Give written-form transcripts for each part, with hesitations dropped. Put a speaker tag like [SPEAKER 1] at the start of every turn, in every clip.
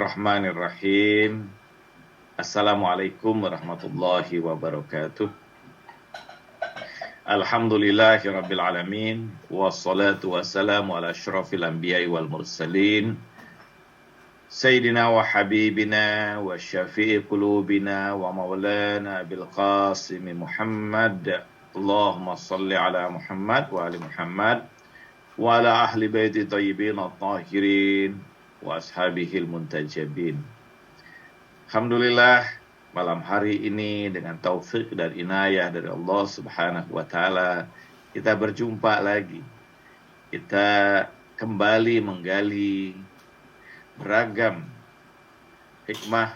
[SPEAKER 1] Bismillahirrahmanirrahim. Assalamualaikum warahmatullahi wabarakatuh. Alhamdulillahirabbil alamin wassalatu wassalamu ala asyrafil anbiya'i wal mursalin sayyidina wa habibina wa syafi'i qulubina wa maulana bil qasim Muhammad. Allahumma shalli ala Muhammad wa ali Muhammad wa ala ahli baiti thayyibin at-tahirin wa ashabihil muntajabin. Alhamdulillah, malam hari ini dengan taufik dan inayah dari Allah Subhanahu wa taala kita berjumpa lagi. Kita kembali menggali beragam hikmah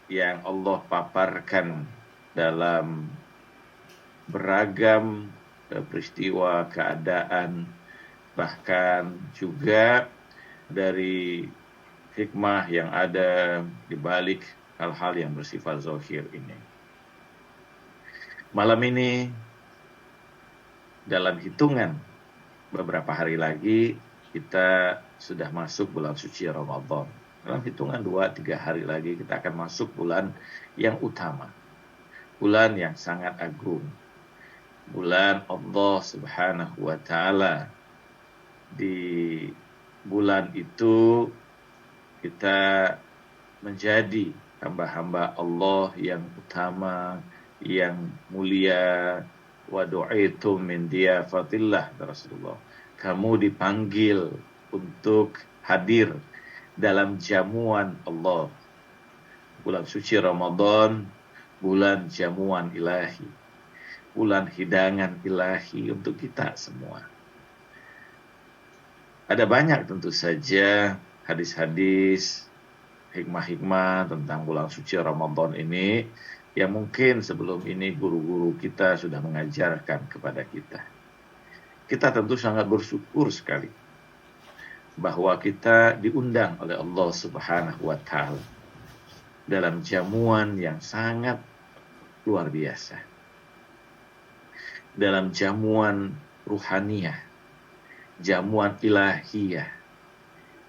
[SPEAKER 1] yang Allah paparkan dalam beragam peristiwa, keadaan, bahkan juga dari hikmah yang ada di balik hal-hal yang bersifat zahir ini. Malam ini dalam hitungan beberapa hari lagi kita sudah masuk bulan suci Ramadan. Dalam hitungan 2-3 hari lagi kita akan masuk bulan yang utama. Bulan yang sangat agung. Bulan Allah Subhanahu wa taala. Di bulan itu kita menjadi hamba-hamba Allah yang utama, yang mulia. Wa du'itum min diyafatillah, Rasulullah. Kamu dipanggil untuk hadir dalam jamuan Allah. Bulan suci Ramadan, bulan jamuan ilahi. Bulan hidangan ilahi untuk kita semua. Ada banyak tentu saja hadis-hadis, hikmah-hikmah tentang bulan suci Ramadan ini yang mungkin sebelum ini guru-guru kita sudah mengajarkan kepada kita. Kita tentu sangat bersyukur sekali bahwa kita diundang oleh Allah Subhanahu wa taala dalam jamuan yang sangat luar biasa. Dalam jamuan ruhaniyah, jamuan ilahiyah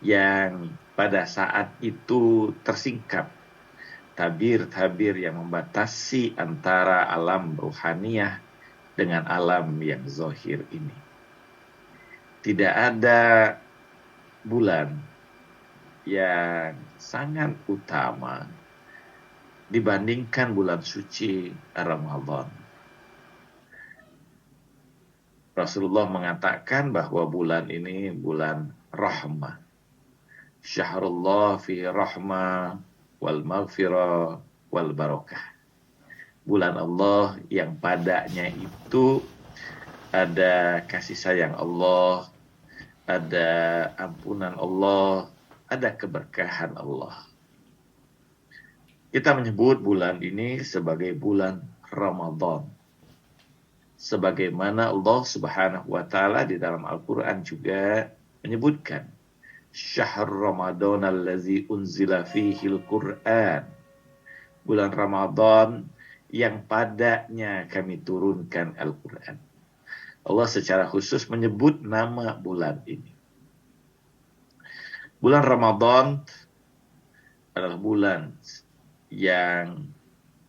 [SPEAKER 1] yang pada saat itu tersingkap tabir-tabir yang membatasi antara alam ruhaniyah dengan alam yang zahir ini. Tidak ada bulan yang sangat utama dibandingkan bulan suci Ramadan. Rasulullah mengatakan bahwa bulan ini bulan rahmah. Syahrullah fi rahmah wal maghfirah wal barakah. Bulan Allah yang padanya itu ada kasih sayang Allah, ada ampunan Allah, ada keberkahan Allah. Kita menyebut bulan ini sebagai bulan Ramadan. Sebagaimana Allah Subhanahu wa taala di dalam Al-Qur'an juga menyebutkan Syahr Ramadan allazi unzila fihil Qur'an. Bulan Ramadan yang padanya kami turunkan Al-Qur'an. Allah secara khusus menyebut nama bulan ini. Bulan Ramadan adalah bulan yang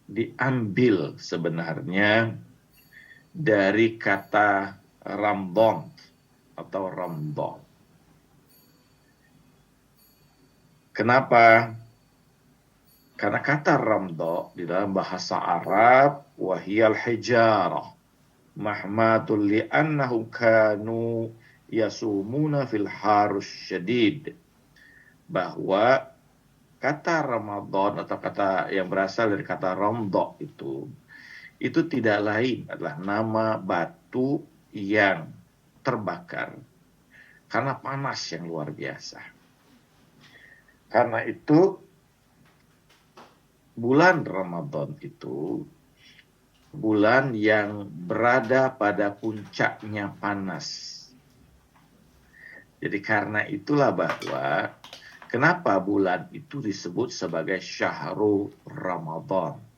[SPEAKER 1] diambil sebenarnya dari kata Ramadan atau Ramadan. Kenapa? Karena kata Ramadan di dalam bahasa Arab wahiyal hijarah mahmatul li'annahum kanu yasumuna fil harus syadid. Bahwa kata Ramadan atau kata yang berasal dari kata Ramadan itu tidak lain adalah nama batu yang terbakar karena panas yang luar biasa. Karena itu bulan Ramadan itu bulan yang berada pada puncaknya panas. Jadi karena itulah bahwa kenapa bulan itu disebut sebagai Syahrul Ramadan.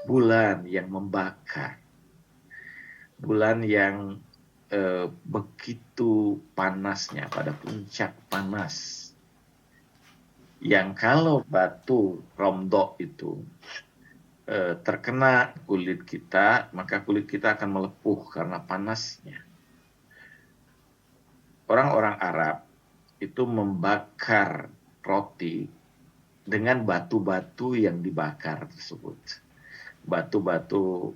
[SPEAKER 1] Bulan yang membakar. Bulan yang begitu panasnya pada puncak panas. yang kalau batu romdok itu terkena kulit kita, maka kulit kita akan melepuh karena panasnya. Orang-orang Arab itu membakar roti dengan batu-batu yang dibakar tersebut. Batu-batu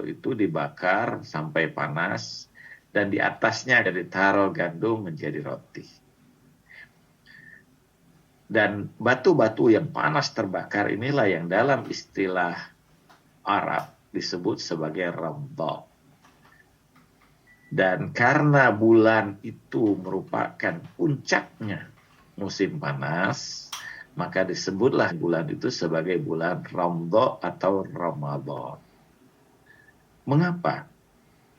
[SPEAKER 1] itu dibakar sampai panas, dan di atasnya ada ditaruh gandum menjadi roti. Dan batu-batu yang panas terbakar inilah yang dalam istilah Arab disebut sebagai ramdha. Dan karena bulan itu merupakan puncaknya musim panas, maka disebutlah bulan itu sebagai bulan Ramdha atau Ramadan. Mengapa?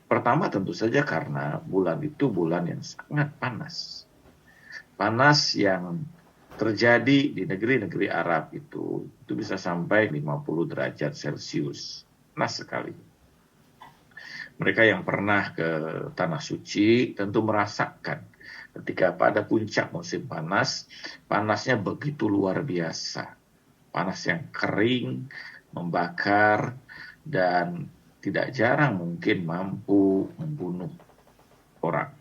[SPEAKER 1] Pertama tentu saja karena bulan itu bulan yang sangat panas. Panas yang terjadi di negeri-negeri Arab itu bisa sampai 50 derajat Celcius. Panas sekali. Mereka yang pernah ke Tanah Suci tentu merasakan ketika pada puncak musim panas, panasnya begitu luar biasa. Panas yang kering, membakar, dan tidak jarang mungkin mampu membunuh orang.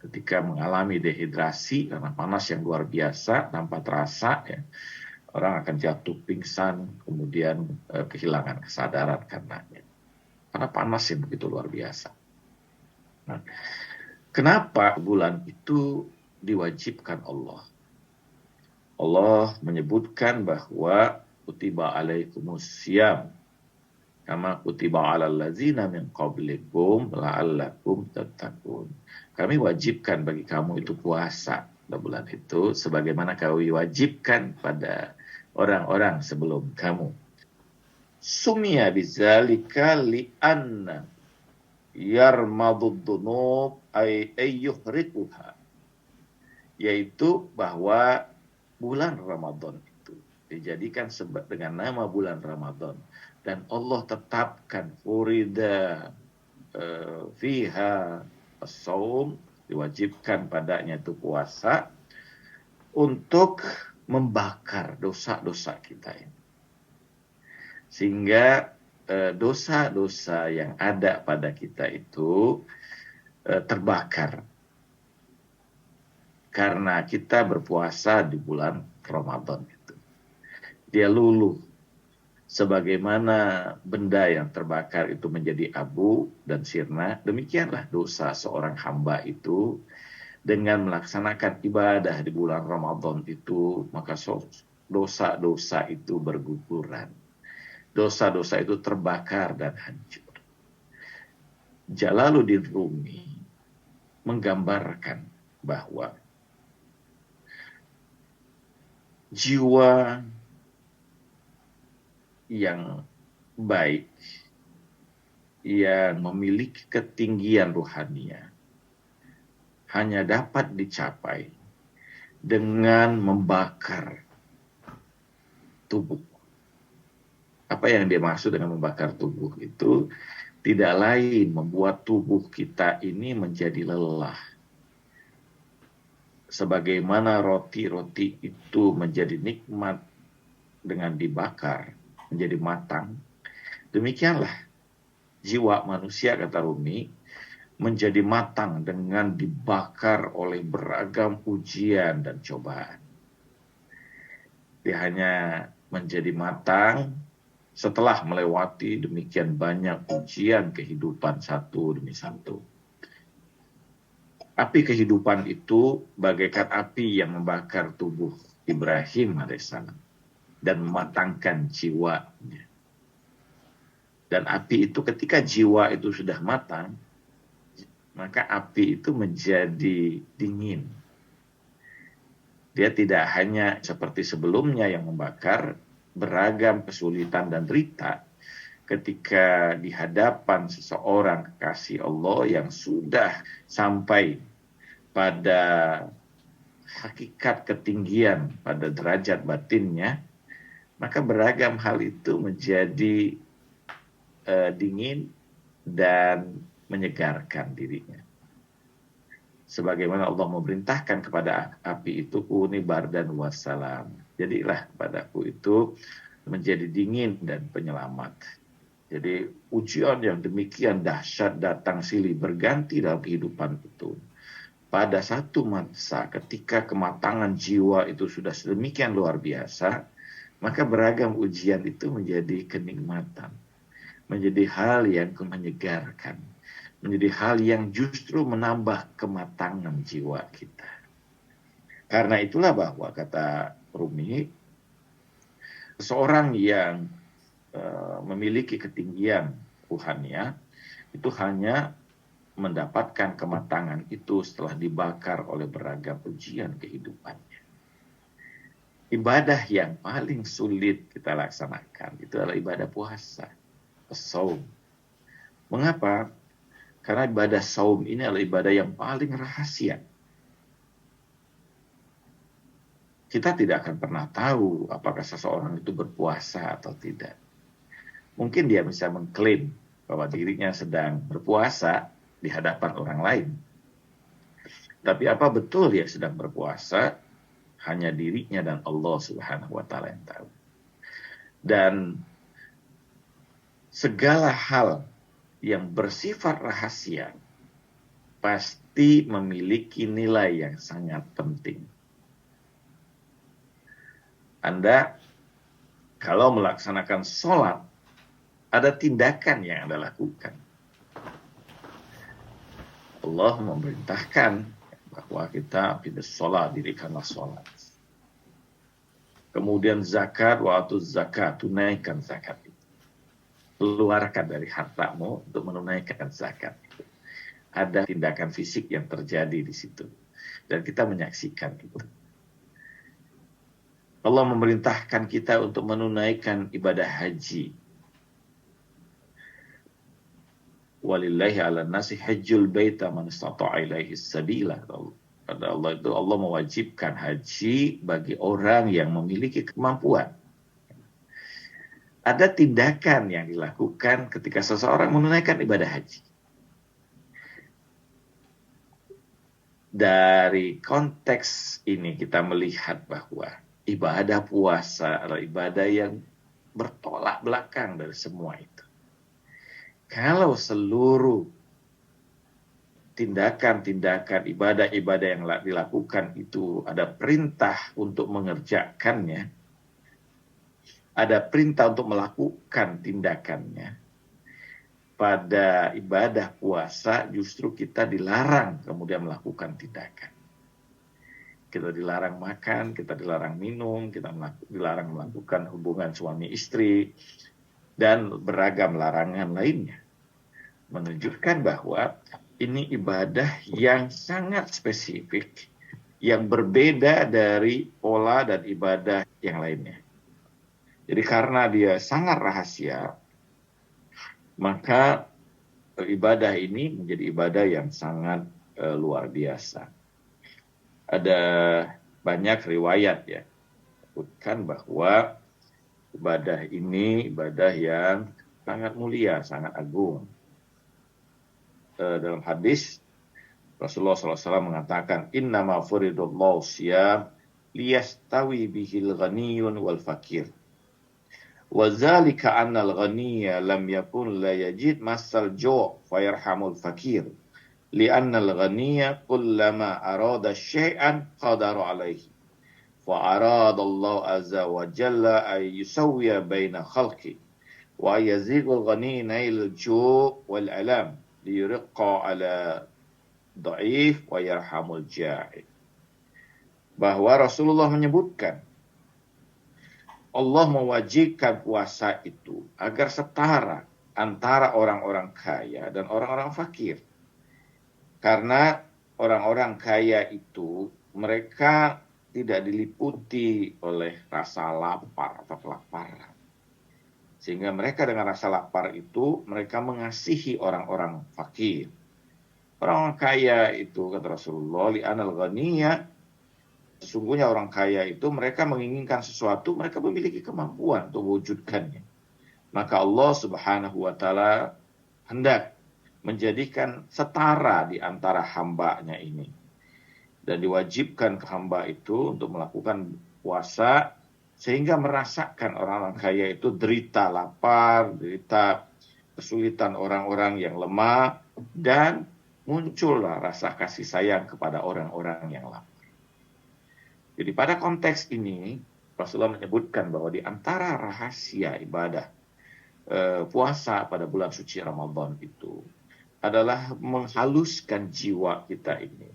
[SPEAKER 1] Ketika mengalami dehidrasi karena panas yang luar biasa tanpa terasa, ya, orang akan jatuh pingsan, kemudian kehilangan kesadaran karenanya. Karena panas yang begitu luar biasa. Nah, kenapa bulan itu diwajibkan Allah? Allah menyebutkan bahwa kutiba alaikumus syiyam kama kutiba alal ladzina min qablikum la'allakum tattaqun. Kami wajibkan bagi kamu itu puasa pada bulan itu sebagaimana kami wajibkan pada orang-orang sebelum kamu. Sumia bizalika li'anna yarmadud dunub ay yuhrikuha, yaitu bahwa bulan Ramadan itu dijadikan dengan nama bulan Ramadan, dan Allah tetapkan furida fiha as-saum, diwajibkan padanya itu puasa untuk membakar dosa-dosa kita ini. Sehingga dosa-dosa yang ada pada kita itu terbakar karena kita berpuasa di bulan Ramadan itu. Dia luluh sebagaimana benda yang terbakar itu menjadi abu dan sirna, demikianlah dosa seorang hamba itu dengan melaksanakan ibadah di bulan Ramadan itu, maka dosa-dosa itu berguguran. Dosa-dosa itu terbakar dan hancur. Jalaluddin Rumi menggambarkan bahwa jiwa yang baik, yang memiliki ketinggian rohania, hanya dapat dicapai dengan membakar tubuh. Apa yang dia maksud dengan membakar tubuh itu? Tidak lain membuat tubuh kita ini menjadi lelah. Sebagaimana roti-roti itu menjadi nikmat dengan dibakar, menjadi matang, demikianlah jiwa manusia, kata Rumi, menjadi matang dengan dibakar oleh beragam ujian dan cobaan. Dia hanya menjadi matang setelah melewati demikian banyak ujian kehidupan satu demi satu. Api kehidupan itu bagaikan api yang membakar tubuh Ibrahim alaihissalam dan mematangkan jiwanya. Dan api itu ketika jiwa itu sudah matang, maka api itu menjadi dingin. Dia tidak hanya seperti sebelumnya yang membakar, beragam kesulitan dan derita ketika di hadapan seseorang kekasih Allah yang sudah sampai pada hakikat ketinggian pada derajat batinnya, maka beragam hal itu menjadi dingin dan menyegarkan dirinya. Sebagaimana Allah memerintahkan kepada api itu kuni bardan wassalam. Jadilah padaku itu menjadi dingin dan penyelamat. Jadi ujian yang demikian dahsyat datang silih berganti dalam kehidupan itu. Pada satu masa ketika kematangan jiwa itu sudah sedemikian luar biasa, maka beragam ujian itu menjadi kenikmatan, menjadi hal yang menyegarkan, menjadi hal yang justru menambah kematangan jiwa kita. Karena itulah bahwa kata Rumi, seorang yang memiliki ketinggian ruhaniah itu hanya mendapatkan kematangan itu setelah dibakar oleh beragam ujian kehidupannya. Ibadah yang paling sulit kita laksanakan itu adalah ibadah puasa, saum. Mengapa? Karena ibadah saum ini adalah ibadah yang paling rahasia. Kita tidak akan pernah tahu apakah seseorang itu berpuasa atau tidak. Mungkin dia bisa mengklaim bahwa dirinya sedang berpuasa di hadapan orang lain. Tapi apa betul dia sedang berpuasa? Hanya dirinya dan Allah Subhanahu wa Ta'ala yang tahu. Dan segala hal yang bersifat rahasia pasti memiliki nilai yang sangat penting. Anda kalau melaksanakan sholat, ada tindakan yang Anda lakukan. Allah memerintahkan bahwa kita bila sholat, dirikanlah sholat. Kemudian zakat, waktu zakat, tunaikan zakat itu. Keluarkan dari hartamu untuk menunaikan zakat itu. Ada tindakan fisik yang terjadi di situ. Dan kita menyaksikan itu. Allah memerintahkan kita untuk menunaikan ibadah haji. Walillahi ala nasi hajjul baita man istata'a ilaihi sabila. Pada Allah itu Allah mewajibkan haji bagi orang yang memiliki kemampuan. Ada tindakan yang dilakukan ketika seseorang menunaikan ibadah haji. Dari konteks ini kita melihat bahwa ibadah puasa adalah ibadah yang bertolak belakang dari semua itu. Kalau seluruh tindakan-tindakan ibadah-ibadah yang dilakukan itu ada perintah untuk mengerjakannya, ada perintah untuk melakukan tindakannya, pada ibadah puasa justru kita dilarang kemudian melakukan tindakan. Kita dilarang makan, kita dilarang minum, kita dilarang melakukan hubungan suami istri, dan beragam larangan lainnya. Menunjukkan bahwa ini ibadah yang sangat spesifik, yang berbeda dari pola dan ibadah yang lainnya. Jadi karena dia sangat rahasia, maka ibadah ini menjadi ibadah yang sangat luar biasa. Ada banyak riwayat ya, sebutkan bahwa ibadah ini ibadah yang sangat mulia, sangat agung. Dalam hadis Rasulullah SAW mengatakan, innama furidullahu siyam liyastawi bihil ghaniyun wal fakir. وَذَلِكَ أَنَّ الْغَنِيَّ لَمْ يَكُنْ لَا يَجِدْ مَسَّ الْجُوعِ فَيَرْحَمُ الْفَقِيرَ لِأَنَّ الْغَنِيَّ كُلَّمَا أَرَادَ شَيْئًا قَدَرَ عَلَيْهِ فَأَرَادَ اللَّهُ عَزَّ وَجَلَّ أَن يُسَوِّيَ بَيْنَ خَلْقِهِ وَيَزِيغُ الْغَنِيَّ نَيْلَ الْجُوعِ وَالْأَلَمِ لِيُرِقَّ عَلَى ضَعِيفٍ وَيَرْحَمُ الْجَائِعِ. Bahwa Rasulullah menyebutkan Allah mewajibkan puasa itu agar setara antara orang-orang kaya dan orang-orang fakir. Karena orang-orang kaya itu mereka tidak diliputi oleh rasa lapar atau kelaparan. Sehingga mereka dengan rasa lapar itu mereka mengasihi orang-orang fakir. Orang-orang kaya itu kata Rasulullah, li'anal ghaniyya, sesungguhnya orang kaya itu mereka menginginkan sesuatu, mereka memiliki kemampuan untuk mewujudkannya. Maka Allah Subhanahu wa Ta'ala hendak menjadikan setara di antara hambanya ini. Dan diwajibkan ke hamba itu untuk melakukan puasa sehingga merasakan orang-orang kaya itu derita lapar, derita kesulitan orang-orang yang lemah, dan muncullah rasa kasih sayang kepada orang-orang yang lapar. Jadi pada konteks ini Rasulullah menyebutkan bahwa di antara rahasia ibadah puasa pada bulan suci Ramadan itu adalah menghaluskan jiwa kita ini,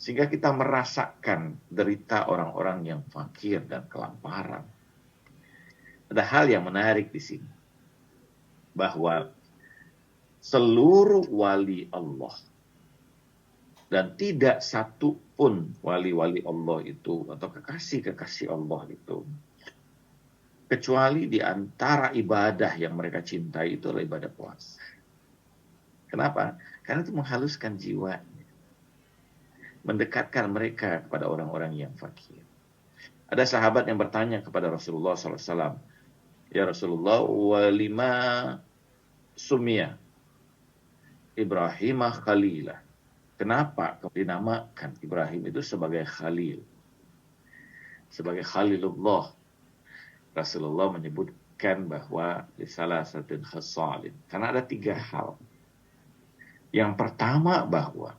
[SPEAKER 1] sehingga kita merasakan derita orang-orang yang fakir dan kelaparan. Ada hal yang menarik di sini, bahwa seluruh wali Allah dan tidak satu pun wali-wali Allah itu atau kekasih-kekasih Allah itu, kecuali di antara ibadah yang mereka cintai itu adalah ibadah puasa. Kenapa? Karena itu menghaluskan jiwanya, mendekatkan mereka kepada orang-orang yang fakir. Ada sahabat yang bertanya kepada Rasulullah SAW, ya Rasulullah, walima sumia Ibrahimah khalilah. Kenapa dinamakan Ibrahim itu sebagai khalil, sebagai khalilullah? Rasulullah menyebutkan bahwa di salah satu khasalin, karena ada 3 hal. Yang pertama, bahwa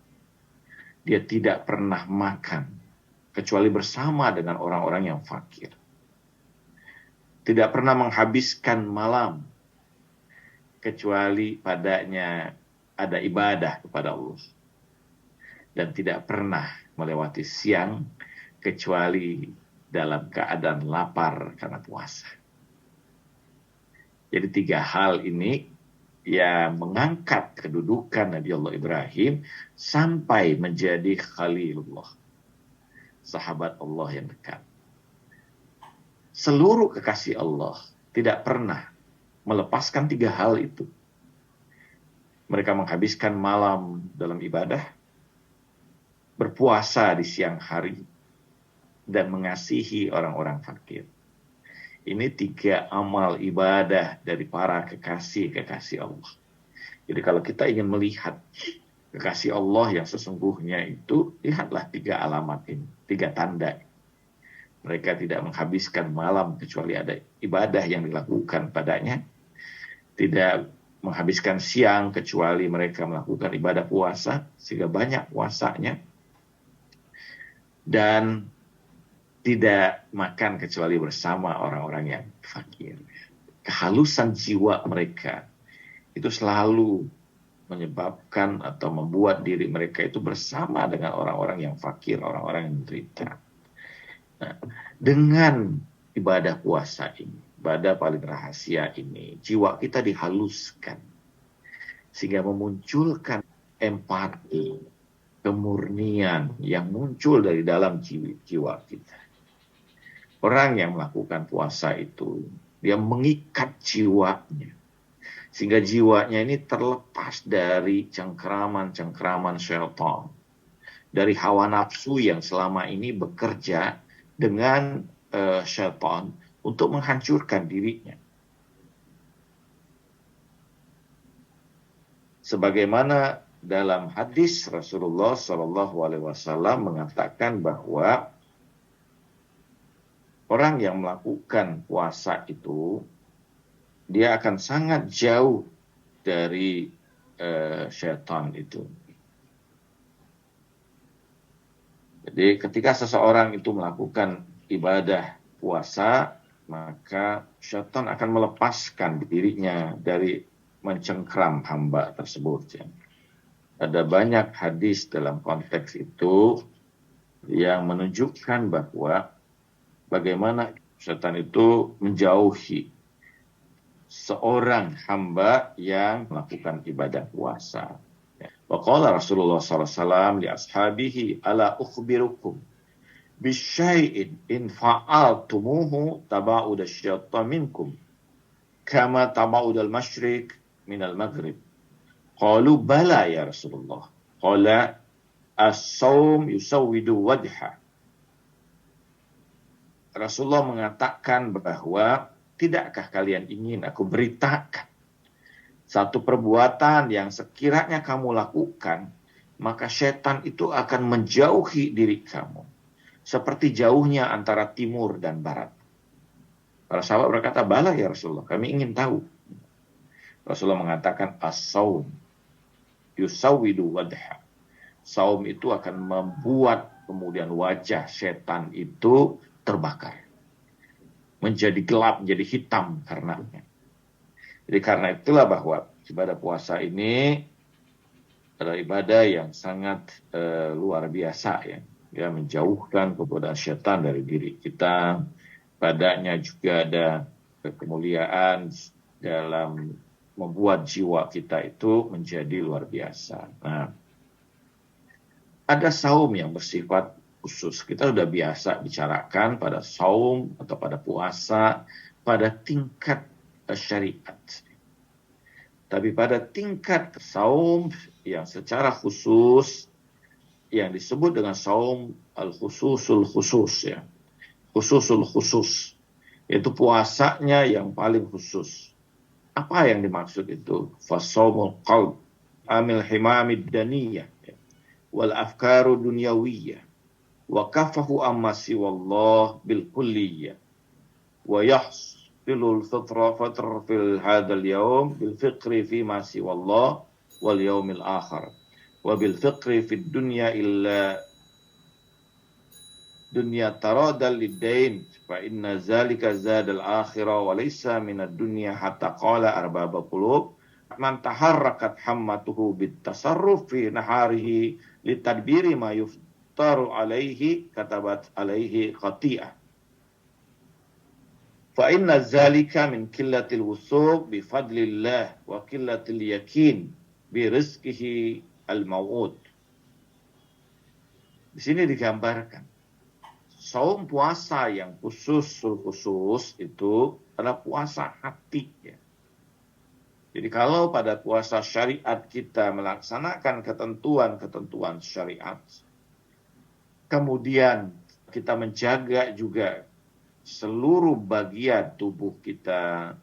[SPEAKER 1] dia tidak pernah makan kecuali bersama dengan orang-orang yang fakir. Tidak pernah menghabiskan malam kecuali padanya ada ibadah kepada Allah. Dan tidak pernah melewati siang kecuali dalam keadaan lapar karena puasa. Jadi 3 hal ini yang mengangkat kedudukan Nabi Allah Ibrahim sampai menjadi Khalilullah, sahabat Allah yang dekat. Seluruh kekasih Allah tidak pernah melepaskan 3 hal itu. Mereka menghabiskan malam dalam ibadah, berpuasa di siang hari, dan mengasihi orang-orang fakir. Ini 3 amal ibadah dari para kekasih-kekasih Allah. Jadi kalau kita ingin melihat kekasih Allah yang sesungguhnya itu, lihatlah 3 alamat ini, 3 tanda. Mereka tidak menghabiskan malam kecuali ada ibadah yang dilakukan padanya. Tidak menghabiskan siang kecuali mereka melakukan ibadah puasa, sehingga banyak puasanya. Dan tidak makan kecuali bersama orang-orang yang fakir. Kehalusan jiwa mereka itu selalu menyebabkan atau membuat diri mereka itu bersama dengan orang-orang yang fakir, orang-orang yang menderita. Nah, dengan ibadah puasa ini, ibadah paling rahasia ini, jiwa kita dihaluskan sehingga memunculkan empati, kemurnian yang muncul dari dalam jiwa kita. Orang yang melakukan puasa itu, dia mengikat jiwanya, sehingga jiwanya ini terlepas dari cengkeraman-cengkeraman syaitan, dari hawa nafsu yang selama ini bekerja dengan syaitan untuk menghancurkan dirinya. Sebagaimana dalam hadis Rasulullah SAW mengatakan bahwa orang yang melakukan puasa itu, dia akan sangat jauh dari syaitan itu. Jadi ketika seseorang itu melakukan ibadah puasa, maka syaitan akan melepaskan dirinya dari mencengkram hamba tersebut. Ada banyak hadis dalam konteks itu yang menunjukkan bahwa bagaimana syaitan itu menjauhi seorang hamba yang melakukan ibadah puasa. Wa qala Rasulullah SAW li ashabihi, ala ukhbirukum bisyai'in in fa'altumuhu taba'ud asy-syaitan minkum kama taba'ud al-masyriq min al-maghrib. Qalu bala ya Rasulullah. Qala as-sawm yusawwidu wajha. Rasulullah mengatakan bahwa tidakkah kalian ingin aku beritakan Satu perbuatan yang sekiranya kamu lakukan, maka setan itu akan menjauhi diri kamu. Seperti jauhnya antara timur dan barat. Para sahabat berkata, bala ya Rasulullah, kami ingin tahu. Rasulullah mengatakan, as-saum yusawidu wadha. Saum itu akan membuat kemudian wajah setan itu terbakar. Menjadi gelap, menjadi hitam karenanya. Jadi karena itulah bahwa ibadah puasa ini adalah ibadah yang sangat luar biasa ya. Ya, menjauhkan kegodaan setan dari diri kita. Padanya juga ada kemuliaan dalam membuat jiwa kita itu menjadi luar biasa. Nah, ada saum yang bersifat khusus. Kita sudah biasa bicarakan pada saum atau pada puasa pada tingkat syariat. Tapi pada tingkat saum yang secara khusus yang disebut dengan saum al-khususul khusus ya. Khususul khusus, yaitu puasanya yang paling khusus. Apa yang dimaksud itu? Fasaumul qalb amil himamid daniyah wal afkaru dunyawiyah wa kafahu amma siwallah bil kulliyah wa yahsilul fitra fil hadal yawm bil fiqri fi ma siwallah wal yawmil akhar wa bil fiqri fid dunya illa dunya taradal lidain fa inna zalika zadal akhirah wa laysa minad dunya hatta qala arbaba qulub man taharrakat hammatuhu bit tasarruf fi naharihi litadbiri ma yuftaru alaihi katabat alaihi khati'ah fa inna zalika min qillatil wusuk bi fadlillah wa qillatil yakin bi rizqihi al maw'ud. Di sini digambarkan saum puasa yang khusus itu adalah puasa hati ya. Jadi kalau pada puasa syariat kita melaksanakan ketentuan-ketentuan syariat, kemudian kita menjaga juga seluruh bagian tubuh kita,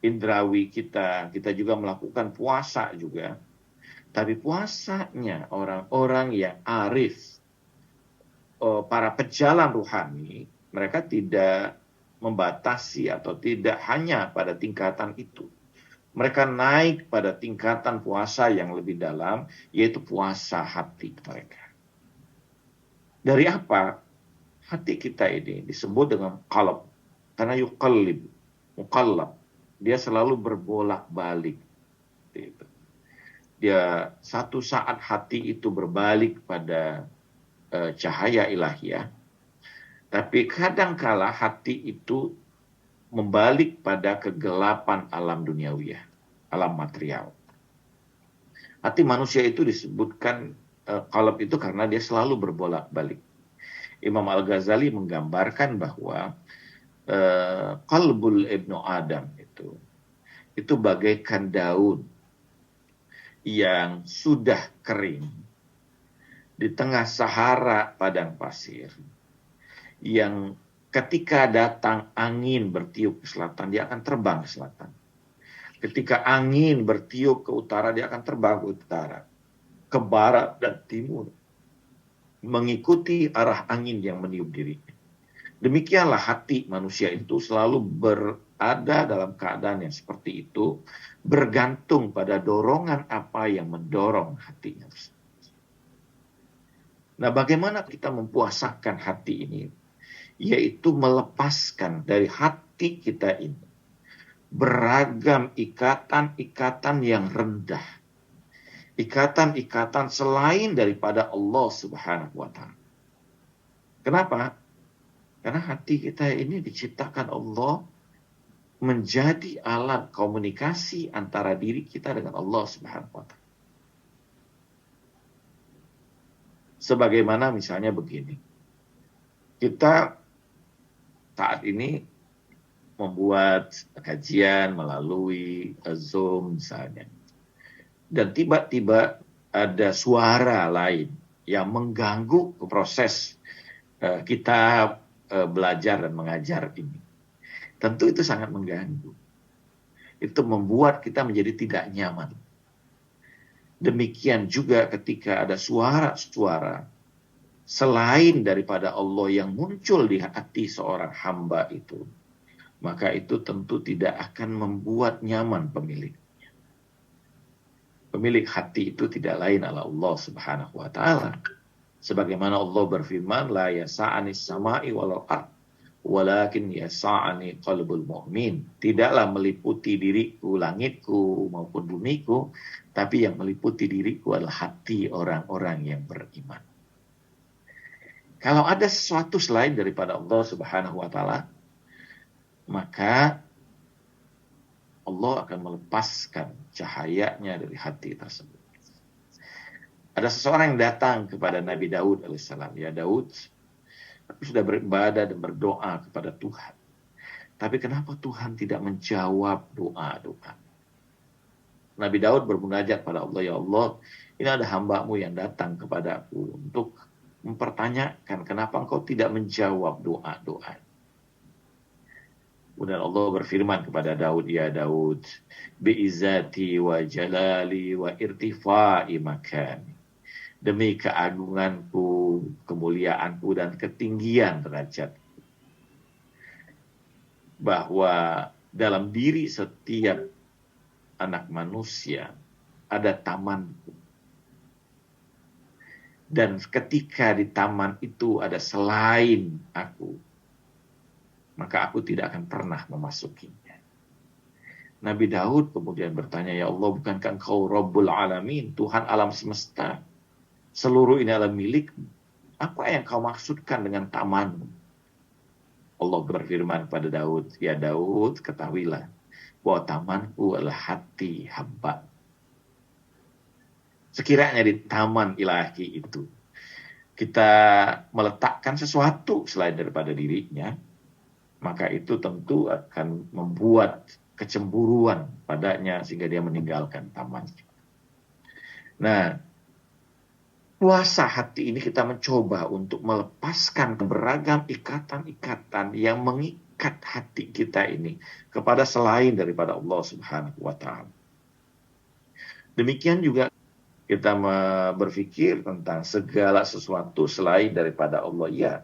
[SPEAKER 1] indrawi kita juga melakukan puasa juga. Tapi puasanya orang-orang yang arif, para pejalan ruhani, mereka tidak membatasi atau tidak hanya pada tingkatan itu. Mereka naik pada tingkatan puasa yang lebih dalam, yaitu puasa hati mereka. Dari apa? Hati kita ini disebut dengan qalb, karena yuqallib, muqallab. Dia selalu berbolak-balik. Dia satu saat hati itu berbalik pada cahaya ilahiyah, tapi kadangkala hati itu membalik pada kegelapan alam duniawiyah, alam material. Hati manusia itu disebutkan qalb itu karena dia selalu berbolak-balik. Imam Al-Ghazali menggambarkan bahwa qalbul ibnu Adam itu bagaikan daun yang sudah kering di tengah Sahara padang pasir, yang ketika datang angin bertiup ke selatan, dia akan terbang ke selatan. Ketika angin bertiup ke utara, dia akan terbang ke utara, ke barat dan timur, mengikuti arah angin yang meniup dirinya. Demikianlah hati manusia itu selalu berada dalam keadaan yang seperti itu, bergantung pada dorongan apa yang mendorong hatinya. Nah, bagaimana kita mempuasakan hati ini? Yaitu melepaskan dari hati kita ini beragam ikatan-ikatan yang rendah. Ikatan-ikatan selain daripada Allah Subhanahu wa Ta'ala. Kenapa? Karena hati kita ini diciptakan Allah menjadi alat komunikasi antara diri kita dengan Allah Subhanahu wa Ta'ala. Sebagaimana misalnya begini, kita saat ini membuat kajian melalui Zoom misalnya, dan tiba-tiba ada suara lain yang mengganggu proses kita belajar dan mengajar ini. Tentu itu sangat mengganggu. itu membuat kita menjadi tidak nyaman. Demikian juga ketika ada suara-suara selain daripada Allah yang muncul di hati seorang hamba itu, maka itu tentu tidak akan membuat nyaman pemilik. Pemilik hati itu tidak lain adalah Allah Subhanahu wa taala. Sebagaimana Allah berfirman, la yasa'ani samai walal ard, walakin yasa'ani qalbul mu'min. Tidaklah meliputi diriku langitku maupun bumiku, tapi yang meliputi diriku adalah hati orang-orang yang beriman. Kalau ada sesuatu selain daripada Allah Subhanahu wa taala, maka Allah akan melepaskan cahayanya dari hati tersebut. Ada seseorang yang datang kepada Nabi Daud alaihissalam. Ya Daud, aku sudah beribadah dan berdoa kepada Tuhan. Tapi kenapa Tuhan tidak menjawab doa-doa? Nabi Daud bermunajat pada Allah, ya Allah, ini ada hamba-Mu yang datang kepada aku untuk mempertanyakan kenapa Engkau tidak menjawab doa-doa. Kemudian Allah berfirman kepada Daud, ya Daud, bi'izzati wa jalali wa irtifai makani. Demi keagunganku, kemuliaanku, dan ketinggian derajat. Bahwa dalam diri setiap anak manusia ada tamanku. Dan ketika di taman itu ada selain aku, maka aku tidak akan pernah memasukinya. Nabi Daud kemudian bertanya, ya Allah, bukankah Engkau Rabbul Alamin, Tuhan alam semesta? Seluruh ini adalah milikmu. Apa yang kau maksudkan dengan tamanmu? Allah berfirman kepada Daud, ya Daud, ketahuilah bahwa tamanku adalah hati hamba. Sekiranya di taman ilahi itu kita meletakkan sesuatu selain daripada dirinya, maka itu tentu akan membuat kecemburuan padanya sehingga dia meninggalkan taman. Nah, puasa hati ini kita mencoba untuk melepaskan beragam ikatan-ikatan yang mengikat hati kita ini kepada selain daripada Allah Subhanahu wa taala. Demikian juga kita berpikir tentang segala sesuatu selain daripada Allah. Ya,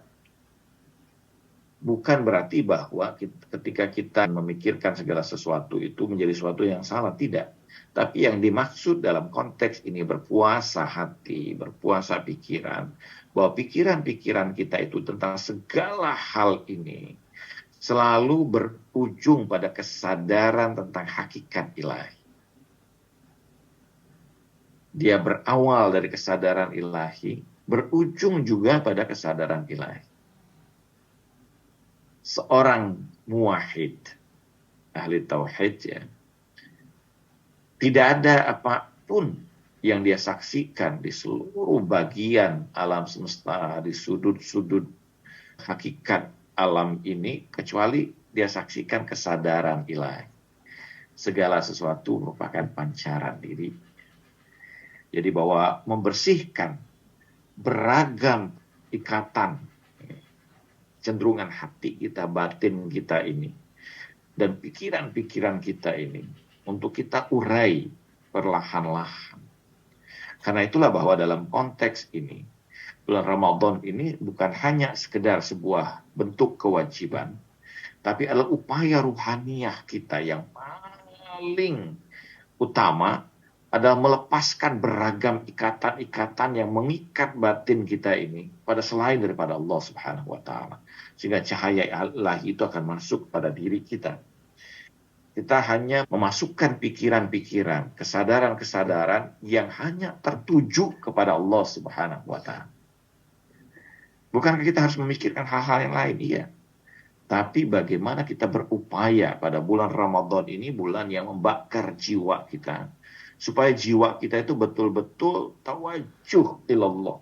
[SPEAKER 1] bukan berarti bahwa ketika kita memikirkan segala sesuatu itu menjadi sesuatu yang salah, tidak. Tapi yang dimaksud dalam konteks ini berpuasa hati, berpuasa pikiran, bahwa pikiran-pikiran kita itu tentang segala hal ini selalu berujung pada kesadaran tentang hakikat ilahi. Dia berawal dari kesadaran ilahi, berujung juga pada kesadaran ilahi. Seorang muwahhid, ahli tauhid, ya, tidak ada apapun yang dia saksikan di seluruh bagian alam semesta, di sudut-sudut hakikat alam ini, kecuali dia saksikan kesadaran ilahi. Segala sesuatu merupakan pancaran diri. Jadi bahwa membersihkan beragam ikatan, cenderungan hati kita, batin kita ini, dan pikiran-pikiran kita ini, untuk kita urai perlahan-lahan. Karena itulah bahwa dalam konteks ini, bulan Ramadan ini bukan hanya sekedar sebuah bentuk kewajiban, tapi adalah upaya ruhaniyah kita yang paling utama adalah melepaskan beragam ikatan-ikatan yang mengikat batin kita ini pada selain daripada Allah Subhanahu wa taala. Sehingga cahaya ilahi itu akan masuk pada diri kita. Kita hanya memasukkan pikiran-pikiran, kesadaran-kesadaran yang hanya tertuju kepada Allah Subhanahu wa taala. Bukankah kita harus memikirkan hal-hal yang lain? Iya. Tapi bagaimana kita berupaya pada bulan Ramadan ini, bulan yang membakar jiwa kita, supaya jiwa kita itu betul-betul tawajuh ilallah,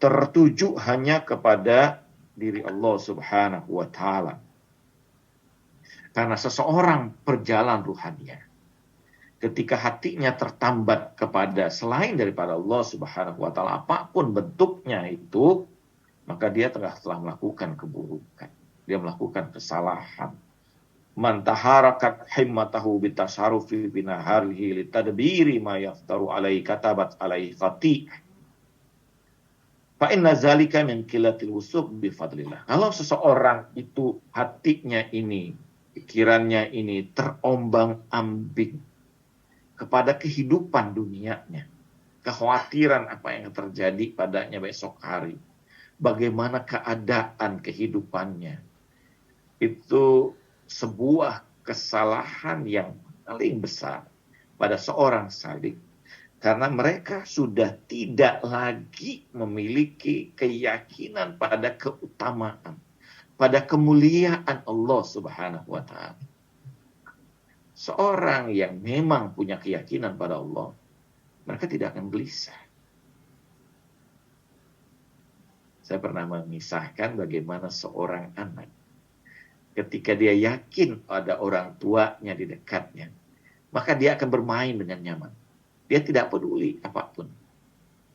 [SPEAKER 1] tertuju hanya kepada diri Allah Subhanahu wa taala. Karena seseorang berjalan ruhaniah, ketika hatinya tertambat kepada selain daripada Allah Subhanahu wa taala, apapun bentuknya itu, maka dia telah melakukan keburukan, dia melakukan kesalahan. Man taharakat himmatahu bitasarufi binaharihi litadbiri ma yaftaru alaihi katabat alaihi khati. Fa inna zalika min qillatil wusuk bi fadlillah. Kalau seseorang itu hatinya ini, pikirannya ini terombang-ambing kepada kehidupan dunianya, kekhawatiran apa yang terjadi padanya besok hari, bagaimana keadaan kehidupannya, itu sebuah kesalahan yang paling besar pada seorang salik, karena mereka sudah tidak lagi memiliki keyakinan pada keutamaan, pada kemuliaan Allah Subhanahu wa Ta'ala. Seorang yang memang punya keyakinan pada Allah, mereka tidak akan gelisah. Saya pernah mengisahkan bagaimana seorang anak, ketika dia yakin ada orang tuanya di dekatnya, maka dia akan bermain dengan nyaman. Dia tidak peduli apapun.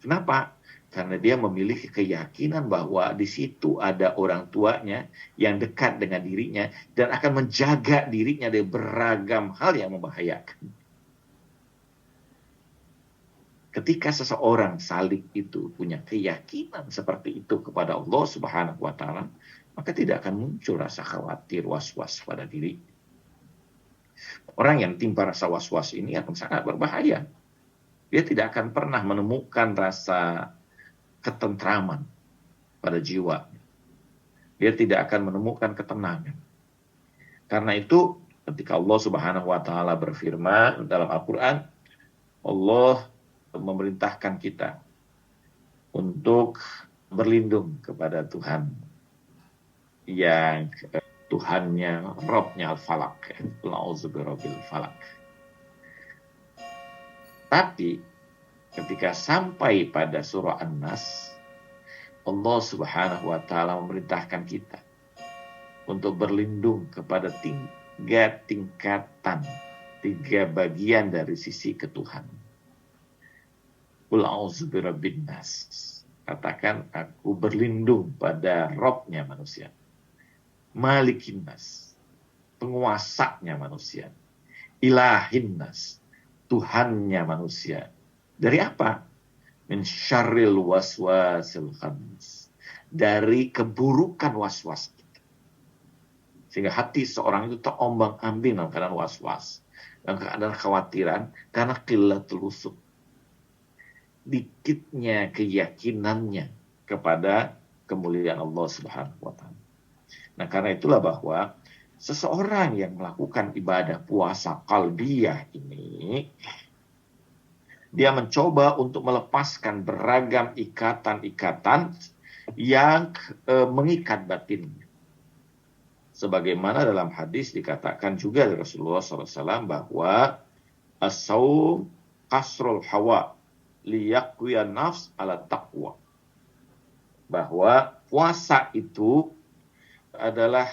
[SPEAKER 1] Kenapa? Karena dia memiliki keyakinan bahwa di situ ada orang tuanya yang dekat dengan dirinya dan akan menjaga dirinya dari beragam hal yang membahayakan. Ketika seseorang salik itu punya keyakinan seperti itu kepada Allah Subhanahu wa Ta'ala, maka tidak akan muncul rasa khawatir, was-was pada diri. Orang yang timpa rasa was-was ini akan sangat berbahaya. Dia tidak akan pernah menemukan rasa ketentraman pada jiwa. Dia tidak akan menemukan ketenangan. Karena itu, ketika Allah Subhanahu wa Ta'ala berfirman dalam Al-Quran, Allah memerintahkan kita untuk berlindung kepada Tuhan yang Tuhannya, Robnya Al-Falak, La'udzubirabbil Falak. Tapi ketika sampai pada surah An-Nas, Allah Subhanahu wa Ta'ala memerintahkan kita untuk berlindung kepada 3 tingkatan, 3 bagian dari sisi ketuhanan. Qul a'udzu birabbin nas. Katakan, aku berlindung pada Robnya manusia. Malikin nas, penguasanya manusia. Ilahin nas, Tuhannya manusia. Dari apa? Min syarril waswasil khannas. Dari keburukan waswas kita. Sehingga hati seorang itu terombang-ambing dalam keadaan waswas, dalam keadaan khawatiran, karena qillatul wusuk. Dikitnya keyakinannya kepada kemuliaan Allah Subhanahu wa Ta'ala. Nah, karena itulah bahwa seseorang yang melakukan ibadah puasa qalbiyah ini, dia mencoba untuk melepaskan beragam ikatan-ikatan yang mengikat batinnya. Sebagaimana dalam hadis dikatakan juga dari Rasulullah SAW bahwa as-saum kasrul hawa liyaqwiyan nafs ala taqwa. Bahwa puasa itu adalah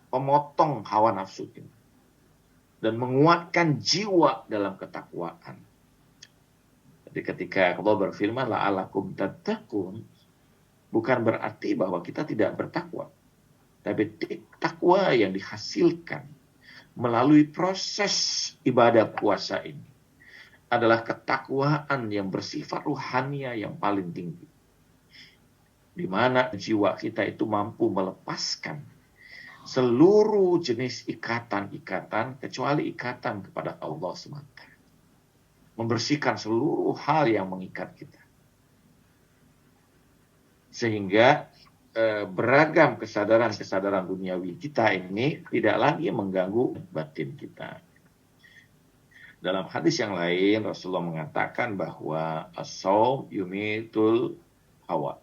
[SPEAKER 1] pemotong hawa nafsu ini dan menguatkan jiwa dalam ketakwaan. Jadi ketika Allah berfirman la'alakum tattaqun, bukan berarti bahwa kita tidak bertakwa, tapi takwa yang dihasilkan melalui proses ibadah puasa ini adalah ketakwaan yang bersifat ruhania yang paling tinggi, di mana jiwa kita itu mampu melepaskan seluruh jenis ikatan-ikatan kecuali ikatan kepada Allah semata. Membersihkan seluruh hal yang mengikat kita. Sehingga beragam kesadaran-kesadaran duniawi kita ini tidak lagi mengganggu batin kita. Dalam hadis yang lain, Rasulullah mengatakan bahwa as-shaum yumitul hawa.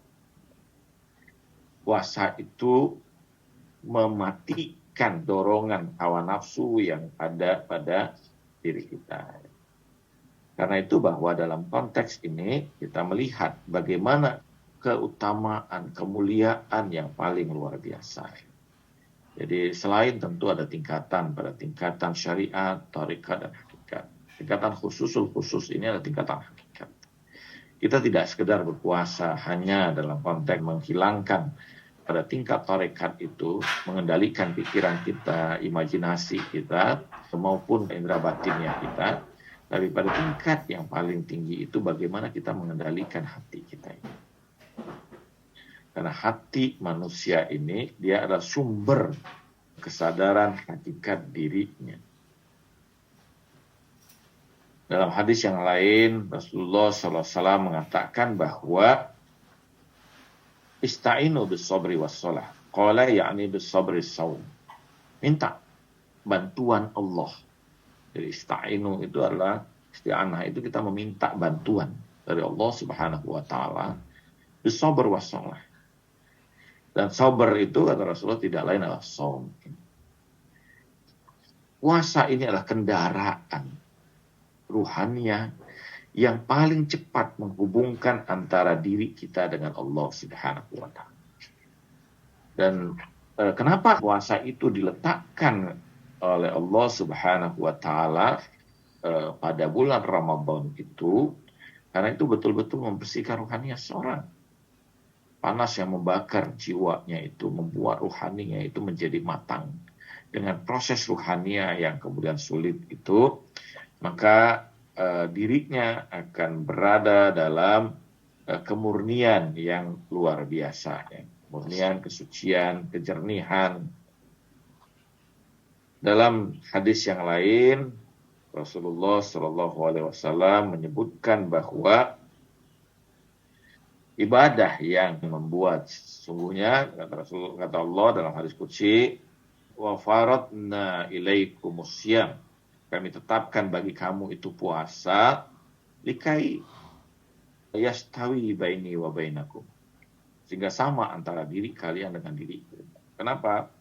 [SPEAKER 1] Puasa itu mematikan dorongan hawa nafsu yang ada pada diri kita. Karena itu bahwa dalam konteks ini kita melihat bagaimana keutamaan, kemuliaan yang paling luar biasa. Jadi selain tentu ada tingkatan, pada tingkatan syariat, thariqah, dan hakikat. Tingkatan khususul khusus ini adalah tingkatan hakikat. Kita tidak sekedar berpuasa hanya dalam konteks menghilangkan pada tingkat tarekat itu mengendalikan pikiran kita, imajinasi kita, maupun indera batinnya kita. Tapi pada tingkat yang paling tinggi itu bagaimana kita mengendalikan hati kita ini. Karena hati manusia ini dia adalah sumber kesadaran hakikat dirinya. Dalam hadis yang lain, Rasulullah SAW mengatakan bahwa ista'inu bis-sabri was-shalah. Qala ya'ni bis-sabri saum. Minta bantuan Allah. Jadi ista'inu itu adalah isti'anah, itu kita meminta bantuan dari Allah Subhanahu wa taala bis-sabr was-shalah. Dan sabar itu kata Rasulullah tidak lain adalah saum. Puasa ini adalah kendaraan ruhania yang paling cepat menghubungkan antara diri kita dengan Allah Subhanahu wa taala. Dan kenapa puasa itu diletakkan oleh Allah Subhanahu wa taala pada bulan Ramadan itu? Karena itu betul-betul membersihkan rohaninya seorang. Panas yang membakar jiwanya itu membuat rohaninya itu menjadi matang. Dengan proses rohania yang kemudian sulit itu, maka dirinya akan berada dalam kemurnian yang luar biasa, ya. Kemurnian, kesucian, kejernihan. Dalam hadis yang lain, Rasulullah SAW menyebutkan bahwa ibadah yang membuat sesungguhnya kata Allah dalam hadis qudsi, wa faradna ilaikumus syiyam, kami tetapkan bagi kamu itu puasa likai yastawi baini wa bainakum, sehingga sama antara diri kalian dengan diriku. Kenapa?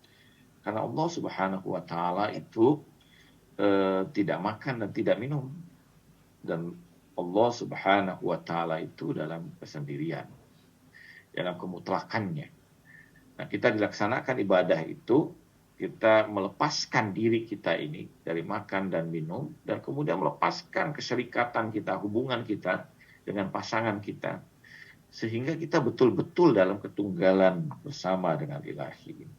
[SPEAKER 1] Karena Allah Subhanahu wa taala itu tidak makan dan tidak minum, dan Allah Subhanahu wa taala itu dalam kesendirian, dalam kemutlakannya. Nah, kita dilaksanakan ibadah itu, kita melepaskan diri kita ini dari makan dan minum, dan kemudian melepaskan keserikatan kita, hubungan kita dengan pasangan kita, sehingga kita betul-betul dalam ketunggalan bersama dengan Ilahi.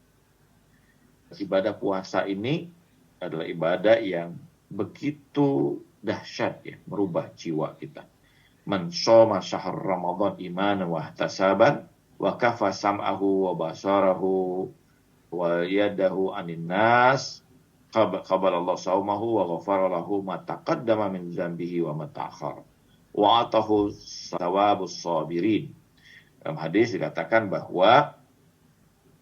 [SPEAKER 1] Ibadah puasa ini adalah ibadah yang begitu dahsyat, ya, merubah jiwa kita. Man shoma syahr Ramadan imanan wa ihtisaban wa kafa sam'ahu wa basarahu wa yadahu anin nas qabala Allah saumahu wa ghafara lahu ma taqaddama min dzambihi wa ma ta'akhkhar wa atahu thawabus sabirin. Dalam hadis dikatakan bahwa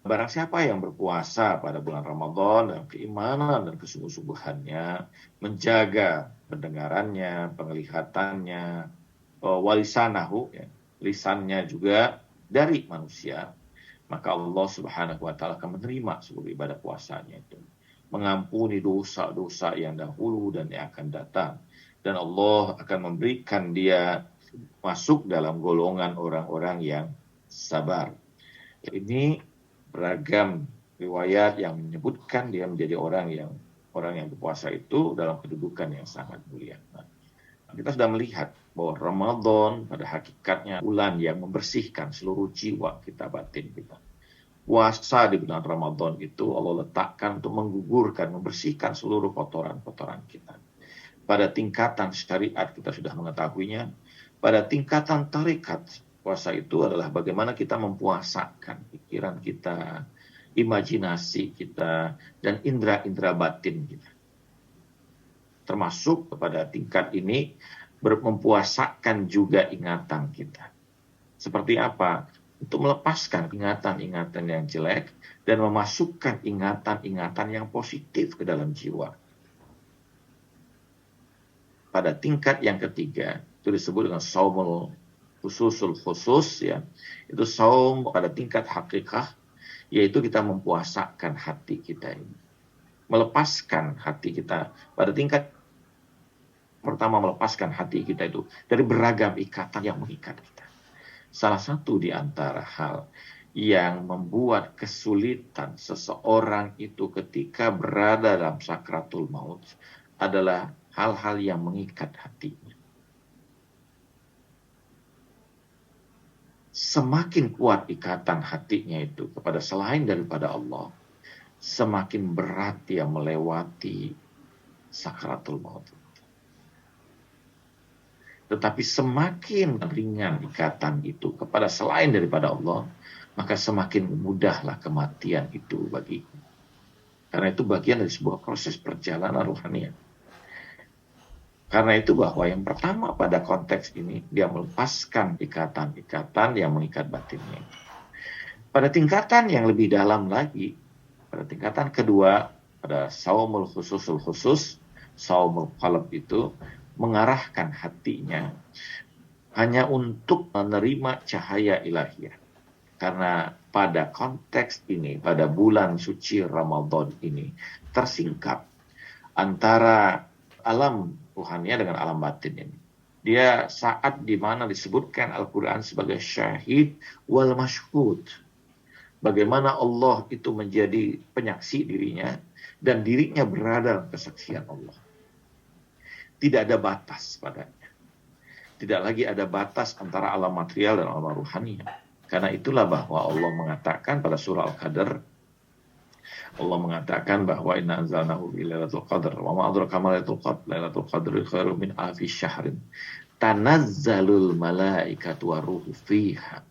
[SPEAKER 1] barang siapa yang berpuasa pada bulan Ramadan dalam keimanan dan kesungguh-sungguhannya, menjaga pendengarannya, penglihatannya, walisanahu, ya, lisannya juga dari manusia, maka Allah Subhanahu wa taala akan menerima seluruh ibadah puasanya itu, mengampuni dosa-dosa yang dahulu dan yang akan datang, dan Allah akan memberikan dia masuk dalam golongan orang-orang yang sabar. Ini beragam riwayat yang menyebutkan dia menjadi orang yang berpuasa itu dalam kedudukan yang sangat mulia. Nah, kita sudah melihat bahwa Ramadan pada hakikatnya bulan yang membersihkan seluruh jiwa kita, batin kita. Puasa di bulan Ramadan itu Allah letakkan untuk menggugurkan, membersihkan seluruh kotoran-kotoran kita. Pada tingkatan syariat kita sudah mengetahuinya. Pada tingkatan tarekat, puasa itu adalah bagaimana kita mempuasakan pikiran kita, imajinasi kita, dan indera-indera batin kita. Termasuk pada tingkat ini mempuasakan juga ingatan kita. Seperti apa? Untuk melepaskan ingatan-ingatan yang jelek dan memasukkan ingatan-ingatan yang positif ke dalam jiwa. Pada tingkat yang ketiga, itu disebut dengan saumul khusus, ya. Itu saum pada tingkat hakikah, yaitu kita mempuasakan hati kita ini. Melepaskan hati kita pada tingkat pertama, melepaskan hati kita itu dari beragam ikatan yang mengikat kita. Salah satu di antara hal yang membuat kesulitan seseorang itu ketika berada dalam sakratul maut adalah hal-hal yang mengikat hatinya. semakin kuat ikatan hatinya itu kepada selain daripada Allah, semakin berat dia melewati sakaratul maut. Tetapi semakin ringan ikatan itu kepada selain daripada Allah, maka semakin mudahlah kematian itu bagiku. Karena itu bagian dari sebuah proses perjalanan rohani. Karena itu bahwa yang pertama pada konteks ini, dia melepaskan ikatan-ikatan yang mengikat batinnya. Pada tingkatan yang lebih dalam lagi, pada tingkatan kedua, pada saumul khususul khusus, saumul qalb itu, mengarahkan hatinya hanya untuk menerima cahaya ilahiyah. Karena pada konteks ini, pada bulan suci Ramadan ini, tersingkap antara alam ruhaniah dengan alam batin ini. Dia saat di mana disebutkan Al-Quran sebagai syahid wal mashhud. Bagaimana Allah itu menjadi penyaksi dirinya, dan dirinya berada dalam kesaksian Allah. Tidak ada batas padanya. Tidak lagi ada batas antara alam material dan alam ruhaniah. Karena itulah bahwa Allah mengatakan pada surah Al-Qadr, Allah mengatakan bahwa inna anzalnahu fi lailatul qadr wa ma adraka ma lailatul qadr, lailatul qadri khairum min alfi syahrin tanazzalul malaikatu waruhu fiha.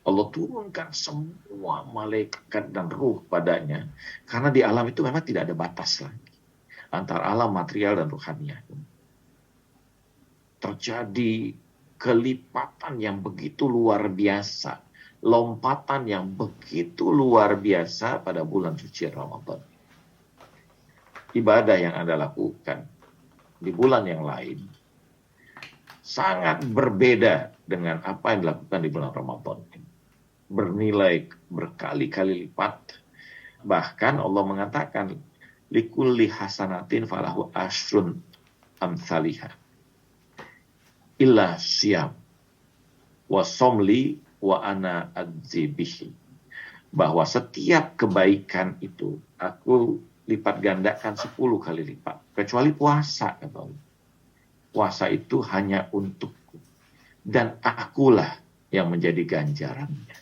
[SPEAKER 1] Allah turunkan semua malaikat dan ruh padanya, karena di alam itu memang tidak ada batas lagi antara alam material dan ruhaniah. Terjadi kelipatan yang begitu luar biasa, lompatan yang begitu luar biasa pada bulan suci Ramadan. Ibadah yang Anda lakukan di bulan yang lain sangat berbeda dengan apa yang dilakukan di bulan Ramadan. Bernilai berkali-kali lipat. Bahkan Allah mengatakan, likulli hasanatin falahu asrun amsalihah. Illa siyam wa somli wa ana adzibihi. Bahwa setiap kebaikan itu aku lipat gandakan 10 kali lipat. Kecuali puasa. Puasa itu hanya untukku. Dan akulah yang menjadi ganjarannya.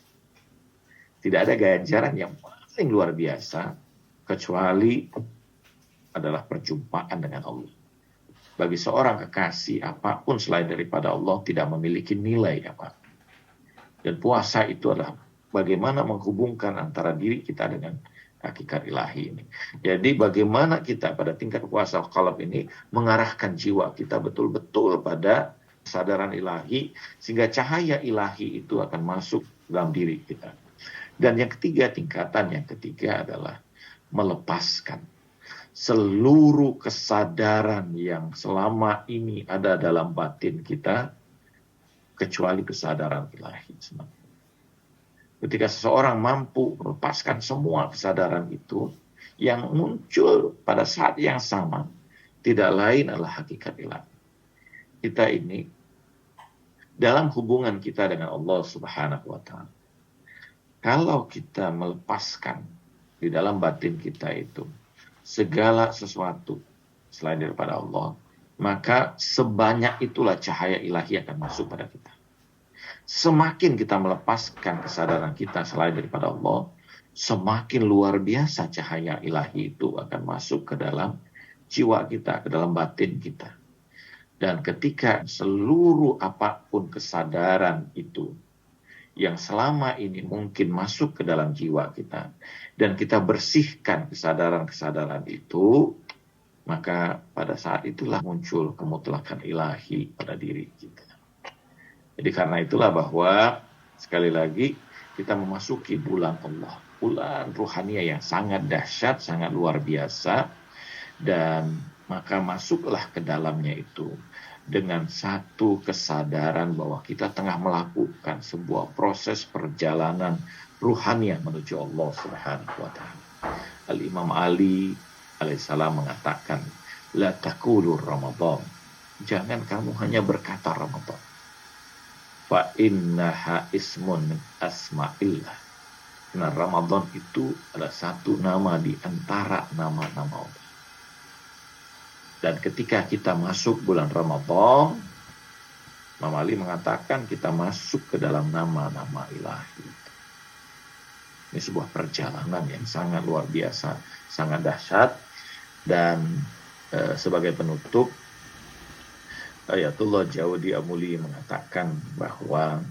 [SPEAKER 1] Tidak ada ganjaran yang paling luar biasa kecuali adalah perjumpaan dengan Allah. Bagi seorang kekasih, apapun selain daripada Allah tidak memiliki nilai apa. Dan puasa itu adalah bagaimana menghubungkan antara diri kita dengan hakikat ilahi ini. Jadi bagaimana kita pada tingkat puasa qalb ini mengarahkan jiwa kita betul-betul pada kesadaran ilahi, sehingga cahaya ilahi itu akan masuk dalam diri kita. Dan yang ketiga, tingkatan yang ketiga adalah melepaskan seluruh kesadaran yang selama ini ada dalam batin kita, kecuali kesadaran ilahi. Ketika seseorang mampu melepaskan semua kesadaran itu, yang muncul pada saat yang sama tidak lain adalah hakikat ilahi. Kita ini dalam hubungan kita dengan Allah Subhanahu wa Ta'ala, kalau kita melepaskan di dalam batin kita itu segala sesuatu selain daripada Allah, maka sebanyak itulah cahaya ilahi akan masuk pada kita. Semakin kita melepaskan kesadaran kita selain daripada Allah, semakin luar biasa cahaya ilahi itu akan masuk ke dalam jiwa kita, ke dalam batin kita. Dan ketika seluruh apapun kesadaran itu yang selama ini mungkin masuk ke dalam jiwa kita, dan kita bersihkan kesadaran-kesadaran itu, maka pada saat itulah muncul kemutlakan ilahi pada diri kita. Jadi karena itulah bahwa sekali lagi kita memasuki bulan Allah, bulan ruhaniah yang sangat dahsyat, sangat luar biasa, dan maka masuklah ke dalamnya itu dengan satu kesadaran bahwa kita tengah melakukan sebuah proses perjalanan ruhaniah menuju Allah Subhanahu wa Ta'ala. Al-Imam Ali alaihissalam mengatakan, la taqulu Ramadan, jangan kamu hanya berkata Ramadan, fa innaha ismun min asma'illah, karena Ramadan itu adalah satu nama di antara nama-nama Allah. Dan ketika kita masuk bulan Ramadan, Imam Ali mengatakan kita masuk ke dalam nama-nama ilahi. Ini sebuah perjalanan yang sangat luar biasa, sangat dahsyat. Dan sebagai penutup, Ayatullah Jawdi Amuli mengatakan bahwa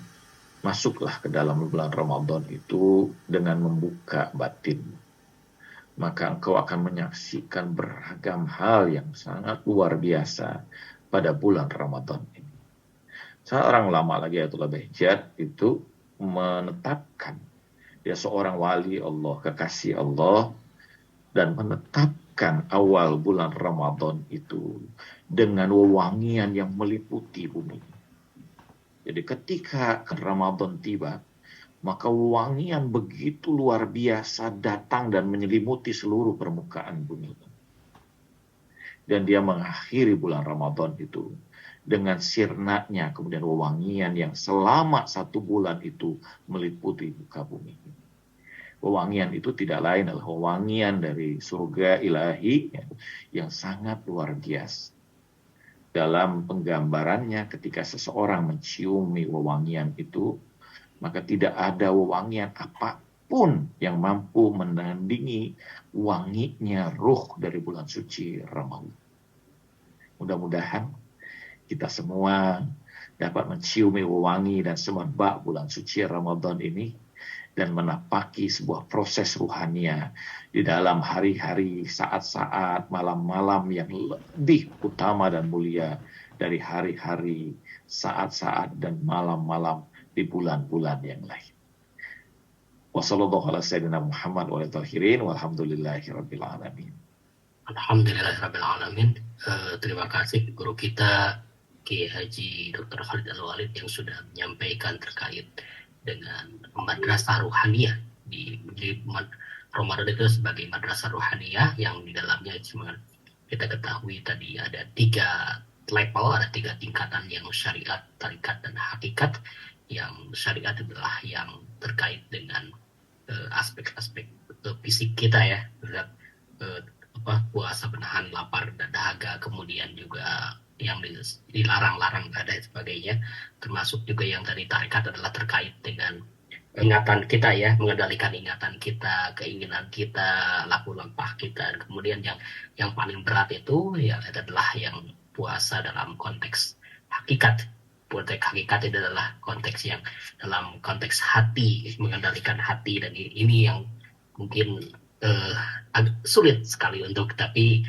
[SPEAKER 1] masuklah ke dalam bulan Ramadan itu dengan membuka batin. Maka engkau akan menyaksikan beragam hal yang sangat luar biasa pada bulan Ramadan ini. Seorang ulama lagi, Ayatullah Bahjat, itu menetapkan dia seorang wali Allah, kekasih Allah, dan menetapkan awal bulan Ramadan itu dengan wewangian yang meliputi bumi. Jadi ketika Ramadan tiba, maka wewangian begitu luar biasa datang dan menyelimuti seluruh permukaan bumi. Dan dia mengakhiri bulan Ramadan itu dengan sirnanya, kemudian wewangian yang selama 1 bulan itu meliputi muka bumi. Wewangian itu tidak lain adalah wewangian dari surga ilahi yang sangat luar biasa. Dalam penggambarannya, ketika seseorang menciumi wewangian itu, maka tidak ada wewangian apapun yang mampu menandingi wanginya ruh dari bulan suci Ramadan. Mudah-mudahan kita semua dapat menciumi wewangi dan semerbak bulan suci Ramadan ini dan menapaki sebuah proses ruhania di dalam hari-hari, saat-saat, malam-malam yang lebih utama dan mulia dari hari-hari, saat-saat, dan malam-malam di bulan-bulan yang lain. Wassallallahu ala sayyidina Muhammad wa tahirin walhamdulillahi rabbil alamin.
[SPEAKER 2] Alhamdulillahirabbil alamin. Terima kasih guru kita Kiai Haji Dr. Khalid Al-Walid yang sudah menyampaikan terkait dengan madrasah ruhaniyah di Ramadan itu sebagai madrasah ruhaniyah yang di dalamnya cuma kita ketahui tadi ada 3 level, ada 3 tingkatan, yang syariat, tarikat, dan hakikat. Yang syariat adalah yang terkait dengan aspek-aspek fisik kita ya, puasa menahan lapar dan dahaga, kemudian juga yang dilarang-larang dan sebagainya, termasuk juga yang dari tarikat adalah terkait dengan ingatan kita ya, mengendalikan ingatan kita, keinginan kita, laku lampah kita. Kemudian yang paling berat itu ya adalah yang puasa dalam konteks hakikat. Konteks hakikat itu adalah konteks yang dalam konteks hati, mengendalikan hati, dan ini yang mungkin agak sulit sekali untuk, tapi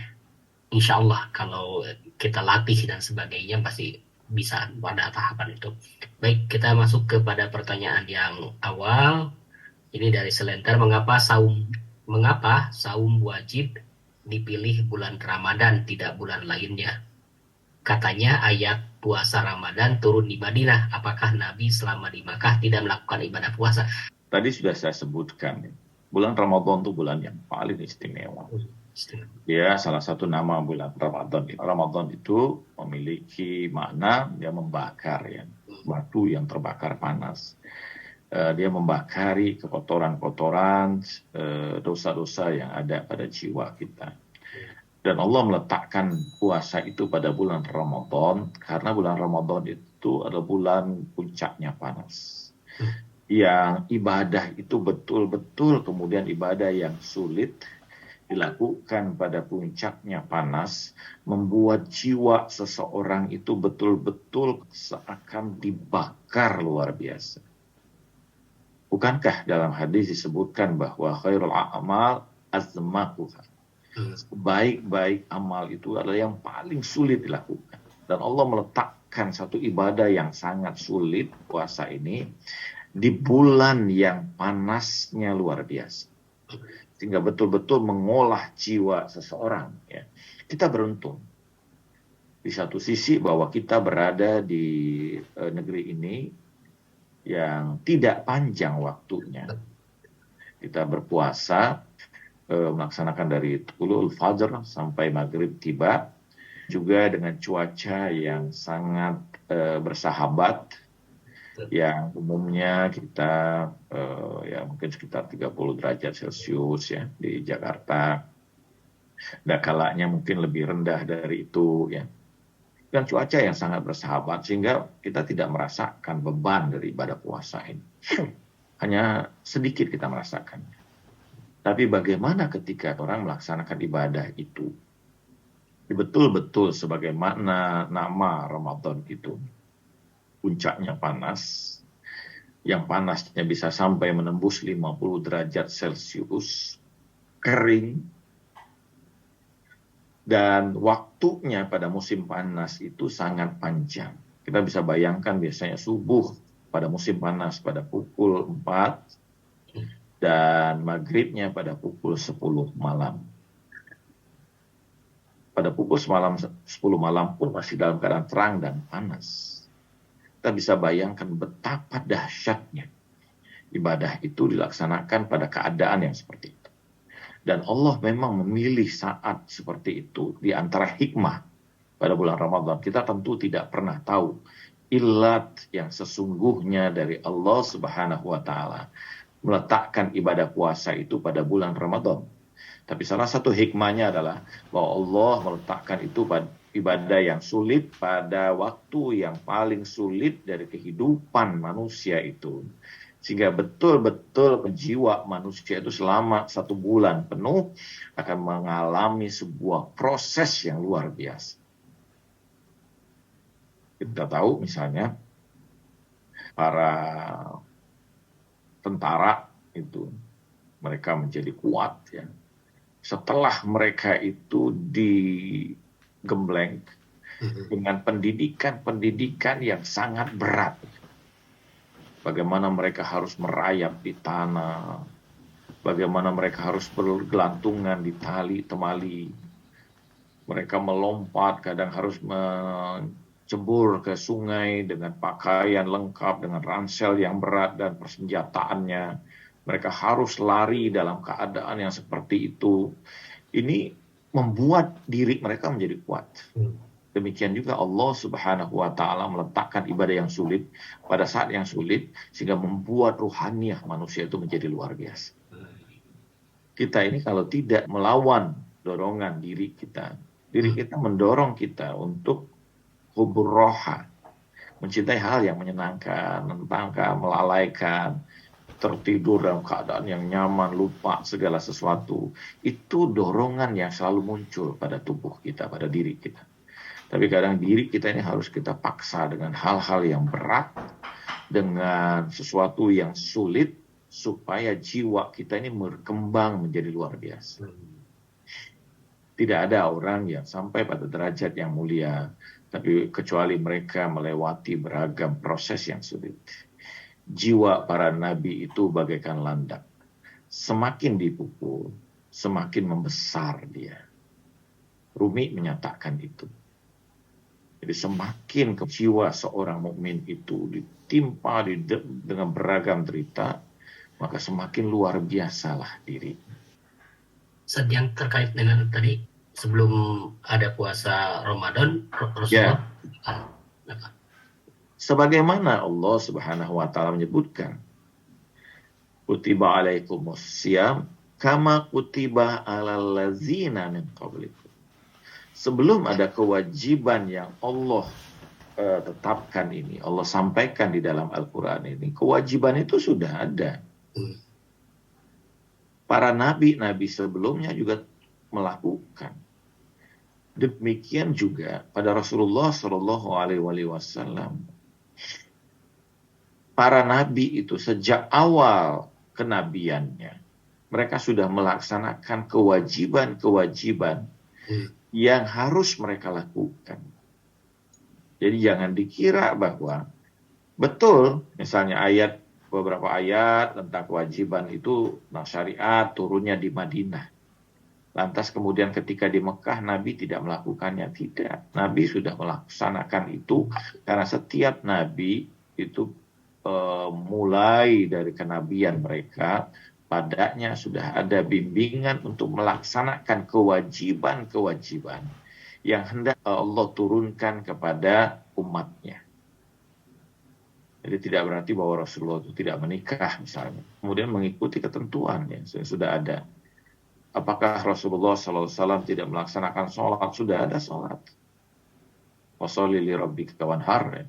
[SPEAKER 2] insya Allah kalau kita latih dan sebagainya pasti bisa pada tahapan itu. Baik, kita masuk kepada pertanyaan yang awal. Ini dari Selenter, mengapa saum wajib dipilih bulan Ramadan tidak bulan lainnya? Katanya ayat puasa Ramadan turun di Madinah. Apakah Nabi selama di Makkah tidak melakukan ibadah puasa?
[SPEAKER 1] Tadi sudah saya sebutkan, bulan Ramadan itu bulan yang paling istimewa. Ya, salah satu nama bulan Ramadan. Ramadan itu memiliki makna dia membakar ya, batu yang terbakar panas. Dia membakari kekotoran-kotoran, dosa-dosa yang ada pada jiwa kita. Dan Allah meletakkan puasa itu pada bulan Ramadan karena bulan Ramadan itu adalah bulan puncaknya panas. Yang ibadah itu betul-betul kemudian ibadah yang sulit dilakukan pada puncaknya panas, membuat jiwa seseorang itu betul-betul seakan dibakar luar biasa. Bukankah dalam hadis disebutkan bahwa khairul a'mal azmaquha? Baik-baik amal itu adalah yang paling sulit dilakukan. Dan Allah meletakkan satu ibadah yang sangat sulit, puasa ini, di bulan yang panasnya luar biasa. Sehingga betul-betul mengolah jiwa seseorang. Ya. Kita beruntung. Di satu sisi bahwa kita berada di negeri ini yang tidak panjang waktunya. Kita berpuasa, melaksanakan dari Tulu'ul Fajr sampai maghrib tiba. Juga dengan cuaca yang sangat bersahabat. Yang umumnya kita ya mungkin sekitar 30 derajat Celcius ya di Jakarta. Dan kalanya mungkin lebih rendah dari itu ya. dan cuaca yang sangat bersahabat sehingga kita tidak merasakan beban dari ibadah puasa ini. Hanya sedikit kita merasakan. Tapi bagaimana ketika orang melaksanakan ibadah itu? Betul-betul sebagai makna nama Ramadan itu. Puncaknya panas, yang panasnya bisa sampai menembus 50 derajat Celcius, kering, dan waktunya pada musim panas itu sangat panjang. Kita bisa bayangkan biasanya subuh pada musim panas pada pukul 4 dan maghribnya pada pukul 10 malam. Pada pukul 10 malam pun masih dalam keadaan terang dan panas. Kita bisa bayangkan betapa dahsyatnya ibadah itu dilaksanakan pada keadaan yang seperti itu. Dan Allah memang memilih saat seperti itu di antara hikmah pada bulan Ramadan. Kita tentu tidak pernah tahu ilat yang sesungguhnya dari Allah Subhanahu wa taala meletakkan ibadah puasa itu pada bulan Ramadan. Tapi salah satu hikmahnya adalah bahwa Allah meletakkan itu pada ibadah yang sulit pada waktu yang paling sulit dari kehidupan manusia itu. Sehingga betul-betul jiwa manusia itu selama 1 bulan penuh akan mengalami sebuah proses yang luar biasa. Kita tahu misalnya para tentara itu mereka menjadi kuat ya. Setelah mereka itu digembleng dengan pendidikan yang sangat berat. Bagaimana mereka harus merayap di tanah, bagaimana mereka harus bergelantungan di tali temali. Mereka melompat, kadang harus mencebur ke sungai dengan pakaian lengkap, dengan ransel yang berat dan persenjataannya. Mereka harus lari dalam keadaan yang seperti itu. Ini membuat diri mereka menjadi kuat. Demikian juga Allah Subhanahu wa taala meletakkan ibadah yang sulit pada saat yang sulit sehingga membuat ruhaniah manusia itu menjadi luar biasa. Kita ini kalau tidak melawan dorongan diri kita mendorong kita untuk hubur roha, mencintai hal yang menyenangkan, menentangkan, melalaikan, tertidur dalam keadaan yang nyaman, lupa segala sesuatu. Itu dorongan yang selalu muncul pada tubuh kita, pada diri kita. Tapi kadang diri kita ini harus kita paksa dengan hal-hal yang berat, dengan sesuatu yang sulit, supaya jiwa kita ini berkembang menjadi luar biasa. Tidak ada orang yang sampai pada derajat yang mulia, tapi kecuali mereka melewati beragam proses yang sulit. Jiwa para nabi itu bagaikan landak. Semakin dipukul, semakin membesar dia. Rumi menyatakan itu. Jadi semakin jiwa seorang mukmin itu ditimpa dengan beragam derita, maka semakin luar biasalah diri.
[SPEAKER 2] Yang terkait dengan tadi sebelum ada puasa Ramadan, Rasulullah.
[SPEAKER 1] Sebagaimana Allah Subhanahu wa taala menyebutkan, kutiba alaikumus syiyam kama kutiba alal ladzina min qablikum. Sebelum ada kewajiban yang Allah tetapkan ini, Allah sampaikan di dalam Al-Quran ini, kewajiban itu sudah ada. Para nabi-nabi sebelumnya juga melakukan. Demikian juga pada Rasulullah Shallallahu Alaihi Wasallam. Para nabi itu sejak awal kenabiannya, mereka sudah melaksanakan kewajiban-kewajiban yang harus mereka lakukan. Jadi jangan dikira bahwa betul misalnya beberapa ayat tentang kewajiban itu syariat turunnya di Madinah. Lantas kemudian ketika di Mekah Nabi tidak melakukannya. Tidak. Nabi sudah melaksanakan itu karena setiap Nabi itu mulai dari kenabian mereka padanya sudah ada bimbingan untuk melaksanakan kewajiban-kewajiban yang hendak Allah turunkan kepada umatnya. Jadi tidak berarti bahwa Rasulullah itu tidak menikah misalnya. Kemudian mengikuti ketentuan yang sudah ada. Apakah Rasulullah SAW tidak melaksanakan sholat? Sudah ada sholat. washolli li rabbika wanhar, ya.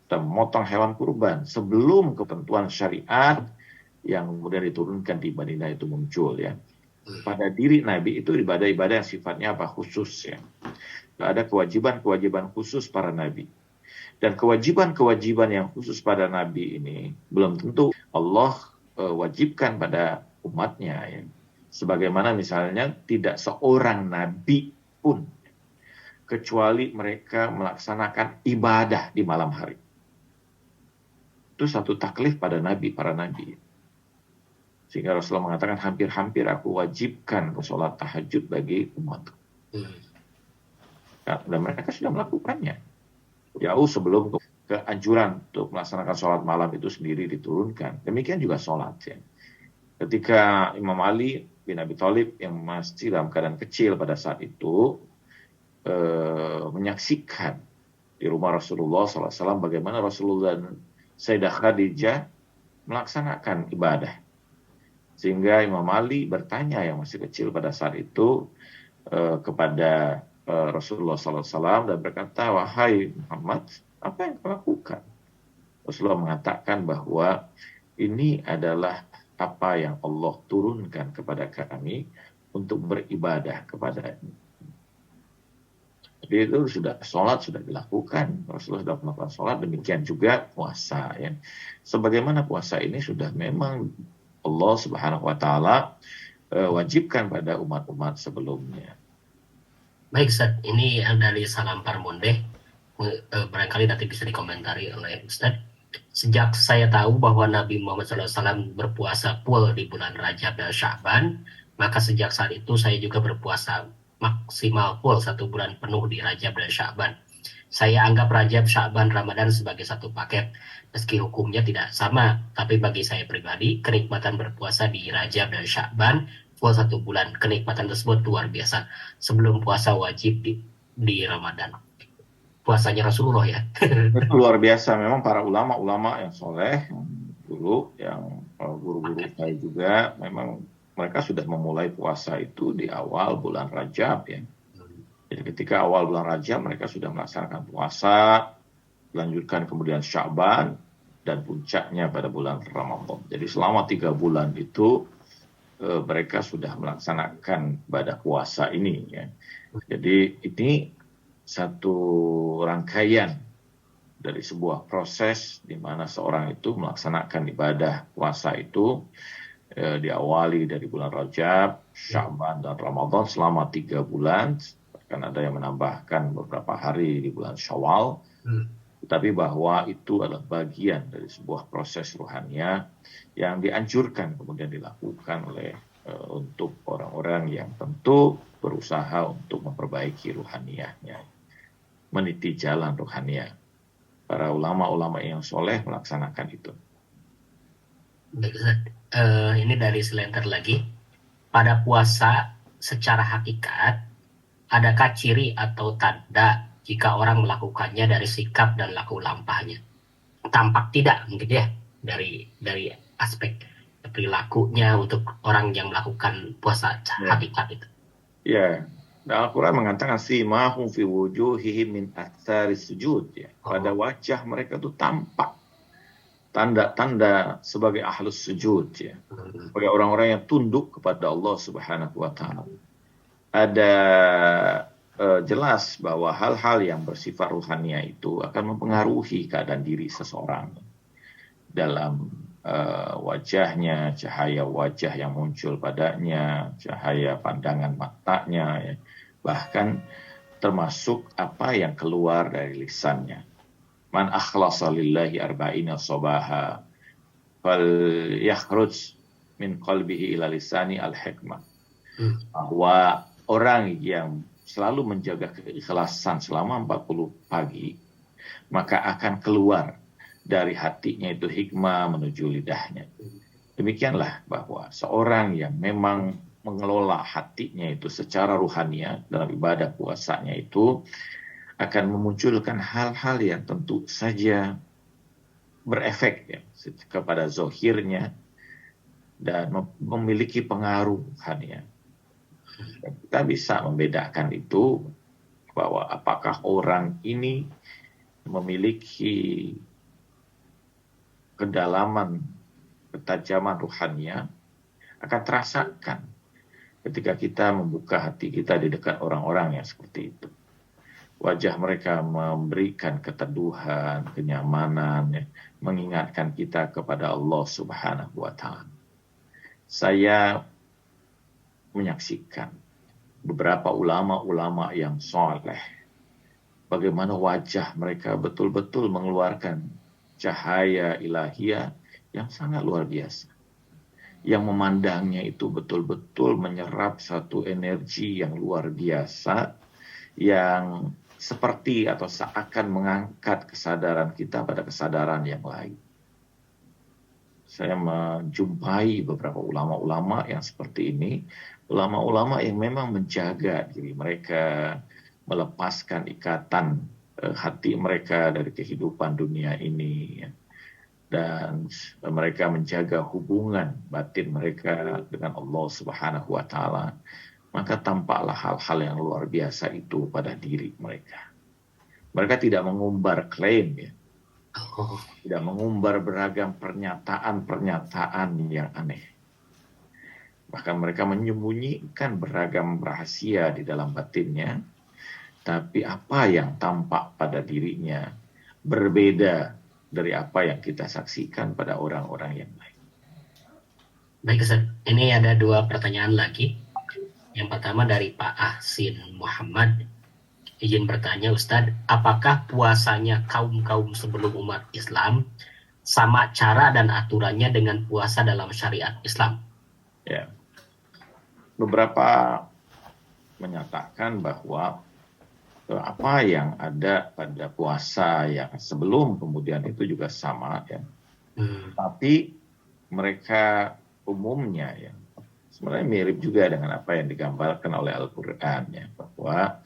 [SPEAKER 1] Kita memotong hewan kurban sebelum ketentuan syariat yang kemudian diturunkan di Madinah itu muncul, ya. Pada diri Nabi itu ibadah-ibadah yang sifatnya apa? Khusus, ya. Ada kewajiban-kewajiban khusus para Nabi. Dan kewajiban-kewajiban yang khusus pada Nabi ini belum tentu Allah wajibkan pada umatnya, ya. Sebagaimana misalnya tidak seorang Nabi pun kecuali mereka melaksanakan ibadah di malam hari. Itu satu taklif pada Nabi, para Nabi. Sehingga Rasulullah mengatakan hampir-hampir aku wajibkan sholat tahajud bagi umatku. Dan mereka sudah melakukannya. Jauh sebelum keanjuran untuk melaksanakan sholat malam itu sendiri diturunkan. Demikian juga sholat, ya. Ketika Imam Ali bin Abi Thalib yang masih dalam keadaan kecil pada saat itu menyaksikan di rumah Rasulullah SAW bagaimana Rasulullah dan Sayyidah Khadijah melaksanakan ibadah. Sehingga Imam Ali bertanya yang masih kecil pada saat itu kepada Rasulullah SAW dan berkata, wahai Muhammad, apa yang kau lakukan? Rasulullah mengatakan bahwa ini adalah apa yang Allah turunkan kepada kami untuk beribadah kepada-Nya. Jadi itu sholat sudah dilakukan, Rasulullah sudah melakukan sholat, demikian juga puasa, ya. Sebagaimana puasa ini sudah memang Allah Subhanahu Wa Taala wajibkan pada umat-umat sebelumnya.
[SPEAKER 2] Baik, Ustaz, ini dari Salam Parmonde, barangkali nanti bisa dikomentari oleh Ustaz. Sejak saya tahu bahwa Nabi Muhammad SAW berpuasa full di bulan Rajab dan Sya'ban, maka sejak saat itu saya juga berpuasa maksimal full 1 bulan penuh di Rajab dan Sya'ban. Saya anggap Rajab, Sya'ban, Ramadan sebagai satu paket, meski hukumnya tidak sama. Tapi bagi saya pribadi, kenikmatan berpuasa di Rajab dan Sya'ban full 1 bulan, kenikmatan tersebut luar biasa. Sebelum puasa wajib di Ramadan. Puasanya Rasulullah, ya.
[SPEAKER 1] Itu luar biasa, memang para ulama-ulama yang soleh dulu, yang guru-guru saya juga, memang mereka sudah memulai puasa itu di awal bulan Rajab, ya. Jadi ketika awal bulan Rajab mereka sudah melaksanakan puasa, lanjutkan kemudian Sya'ban, dan puncaknya pada bulan Ramadan. Jadi selama 3 bulan itu mereka sudah melaksanakan ibadah puasa ini, ya. Jadi ini satu rangkaian dari sebuah proses di mana seorang itu melaksanakan ibadah puasa itu diawali dari bulan Rajab, Sya'ban, dan Ramadan selama 3 bulan. Bahkan ada yang menambahkan beberapa hari di bulan Syawal. Tetapi bahwa itu adalah bagian dari sebuah proses ruhania yang dianjurkan kemudian dilakukan oleh untuk orang-orang yang tentu berusaha untuk memperbaiki ruhaniahnya, meniti jalan ruhania. Para ulama-ulama yang soleh melaksanakan itu.
[SPEAKER 2] Ini dari Selenter lagi. Pada puasa secara hakikat, adakah ciri atau tanda jika orang melakukannya dari sikap dan laku lampahnya? Tampak tidak, mungkin ya, dari aspek perilakunya untuk orang yang melakukan puasa hakikat itu.
[SPEAKER 1] Ya, dan Al-Quran mengatakan simahum fi wujuhihim min atsaris sujud, ya. Pada wajah mereka itu tampak tanda-tanda sebagai ahlus sujud, ya. Sebagai orang-orang yang tunduk kepada Allah Subhanahu wa taala. Ada jelas bahwa hal-hal yang bersifat ruhania itu akan mempengaruhi keadaan diri seseorang. Dalam wajahnya, cahaya wajah yang muncul padanya, cahaya pandangan matanya, ya. Bahkan termasuk apa yang keluar dari lisannya. Man akhlasa lillahi arba'ina sabaha fal yakhruj min qalbihi ila lisani al-hikmah. Bahwa orang yang selalu menjaga keikhlasan selama 40 pagi, maka akan keluar dari hatinya itu hikmah menuju lidahnya. Demikianlah bahwa seorang yang memang mengelola hatinya itu secara ruhania dalam ibadah puasanya itu akan memunculkan hal-hal yang tentu saja berefek, ya, kepada zohirnya dan memiliki pengaruh ruhania. Kita bisa membedakan itu bahwa apakah orang ini memiliki kedalaman, ketajaman ruhaninya, akan terasakan ketika kita membuka hati kita di dekat orang-orang yang seperti itu. Wajah mereka memberikan keteduhan, kenyamanan, ya, mengingatkan kita kepada Allah Subhanahu wa Ta'ala. Saya menyaksikan beberapa ulama-ulama yang soleh, bagaimana wajah mereka betul-betul mengeluarkan cahaya ilahiyah yang sangat luar biasa. Yang memandangnya itu betul-betul menyerap satu energi yang luar biasa, yang seperti atau seakan mengangkat kesadaran kita pada kesadaran yang lain. Saya menjumpai beberapa ulama-ulama yang seperti ini, ulama-ulama yang memang menjaga diri mereka, melepaskan ikatan hati mereka dari kehidupan dunia ini, dan mereka menjaga hubungan batin mereka dengan Allah Subhanahu wa Ta'ala. Maka tampaklah hal-hal yang luar biasa itu pada diri mereka. Mereka tidak mengumbar klaim, ya. Tidak mengumbar beragam pernyataan-pernyataan yang aneh. Bahkan mereka menyembunyikan beragam rahasia di dalam batinnya, tapi apa yang tampak pada dirinya berbeda dari apa yang kita saksikan pada orang-orang yang lain.
[SPEAKER 2] Baik Ustaz, ini ada 2 pertanyaan lagi. Yang pertama dari Pak Ahsin Muhammad. Izin bertanya Ustadz, apakah puasanya kaum-kaum sebelum umat Islam sama cara dan aturannya dengan puasa dalam syariat Islam?
[SPEAKER 1] Ya. Beberapa menyatakan bahwa apa yang ada pada puasa yang sebelum kemudian itu juga sama, ya. Tapi mereka umumnya, ya, sebenarnya mirip juga dengan apa yang digambarkan oleh Al-Quran, ya, bahwa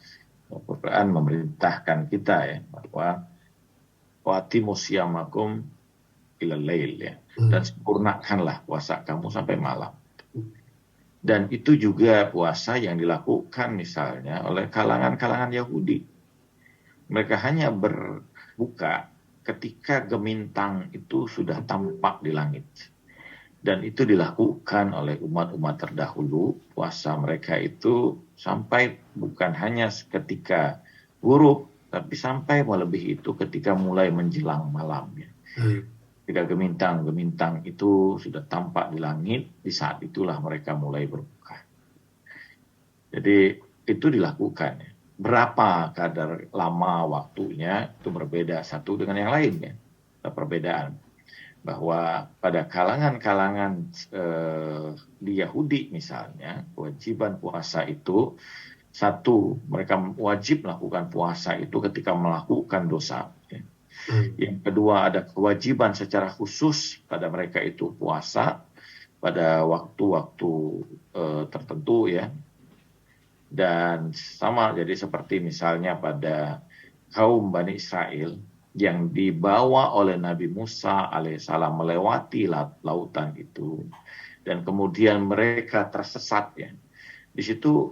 [SPEAKER 1] Al-Quran memerintahkan kita, ya, bahwa wa'atimus siyamakum ilal lail, ya, dan sempurnakanlah puasa kamu sampai malam. Dan itu juga puasa yang dilakukan misalnya oleh kalangan-kalangan Yahudi. Mereka hanya berbuka ketika gemintang itu sudah tampak di langit. Dan itu dilakukan oleh umat-umat terdahulu. Puasa mereka itu sampai bukan hanya ketika ghurub, tapi sampai melebihi itu ketika mulai menjelang malam, ya. Ketika gemintang itu sudah tampak di langit, di saat itulah mereka mulai berbuka. Jadi itu dilakukan, ya. Berapa kadar lama waktunya itu berbeda satu dengan yang lainnya. Ada perbedaan. Bahwa pada kalangan-kalangan di Yahudi misalnya, kewajiban puasa itu, satu, mereka wajib melakukan puasa itu ketika melakukan dosa, ya. Yang kedua, ada kewajiban secara khusus pada mereka itu puasa pada waktu-waktu tertentu, ya. Dan sama, jadi seperti misalnya pada kaum Bani Israel yang dibawa oleh Nabi Musa alaihissalam melewati lautan itu, dan kemudian mereka tersesat, ya. Di situ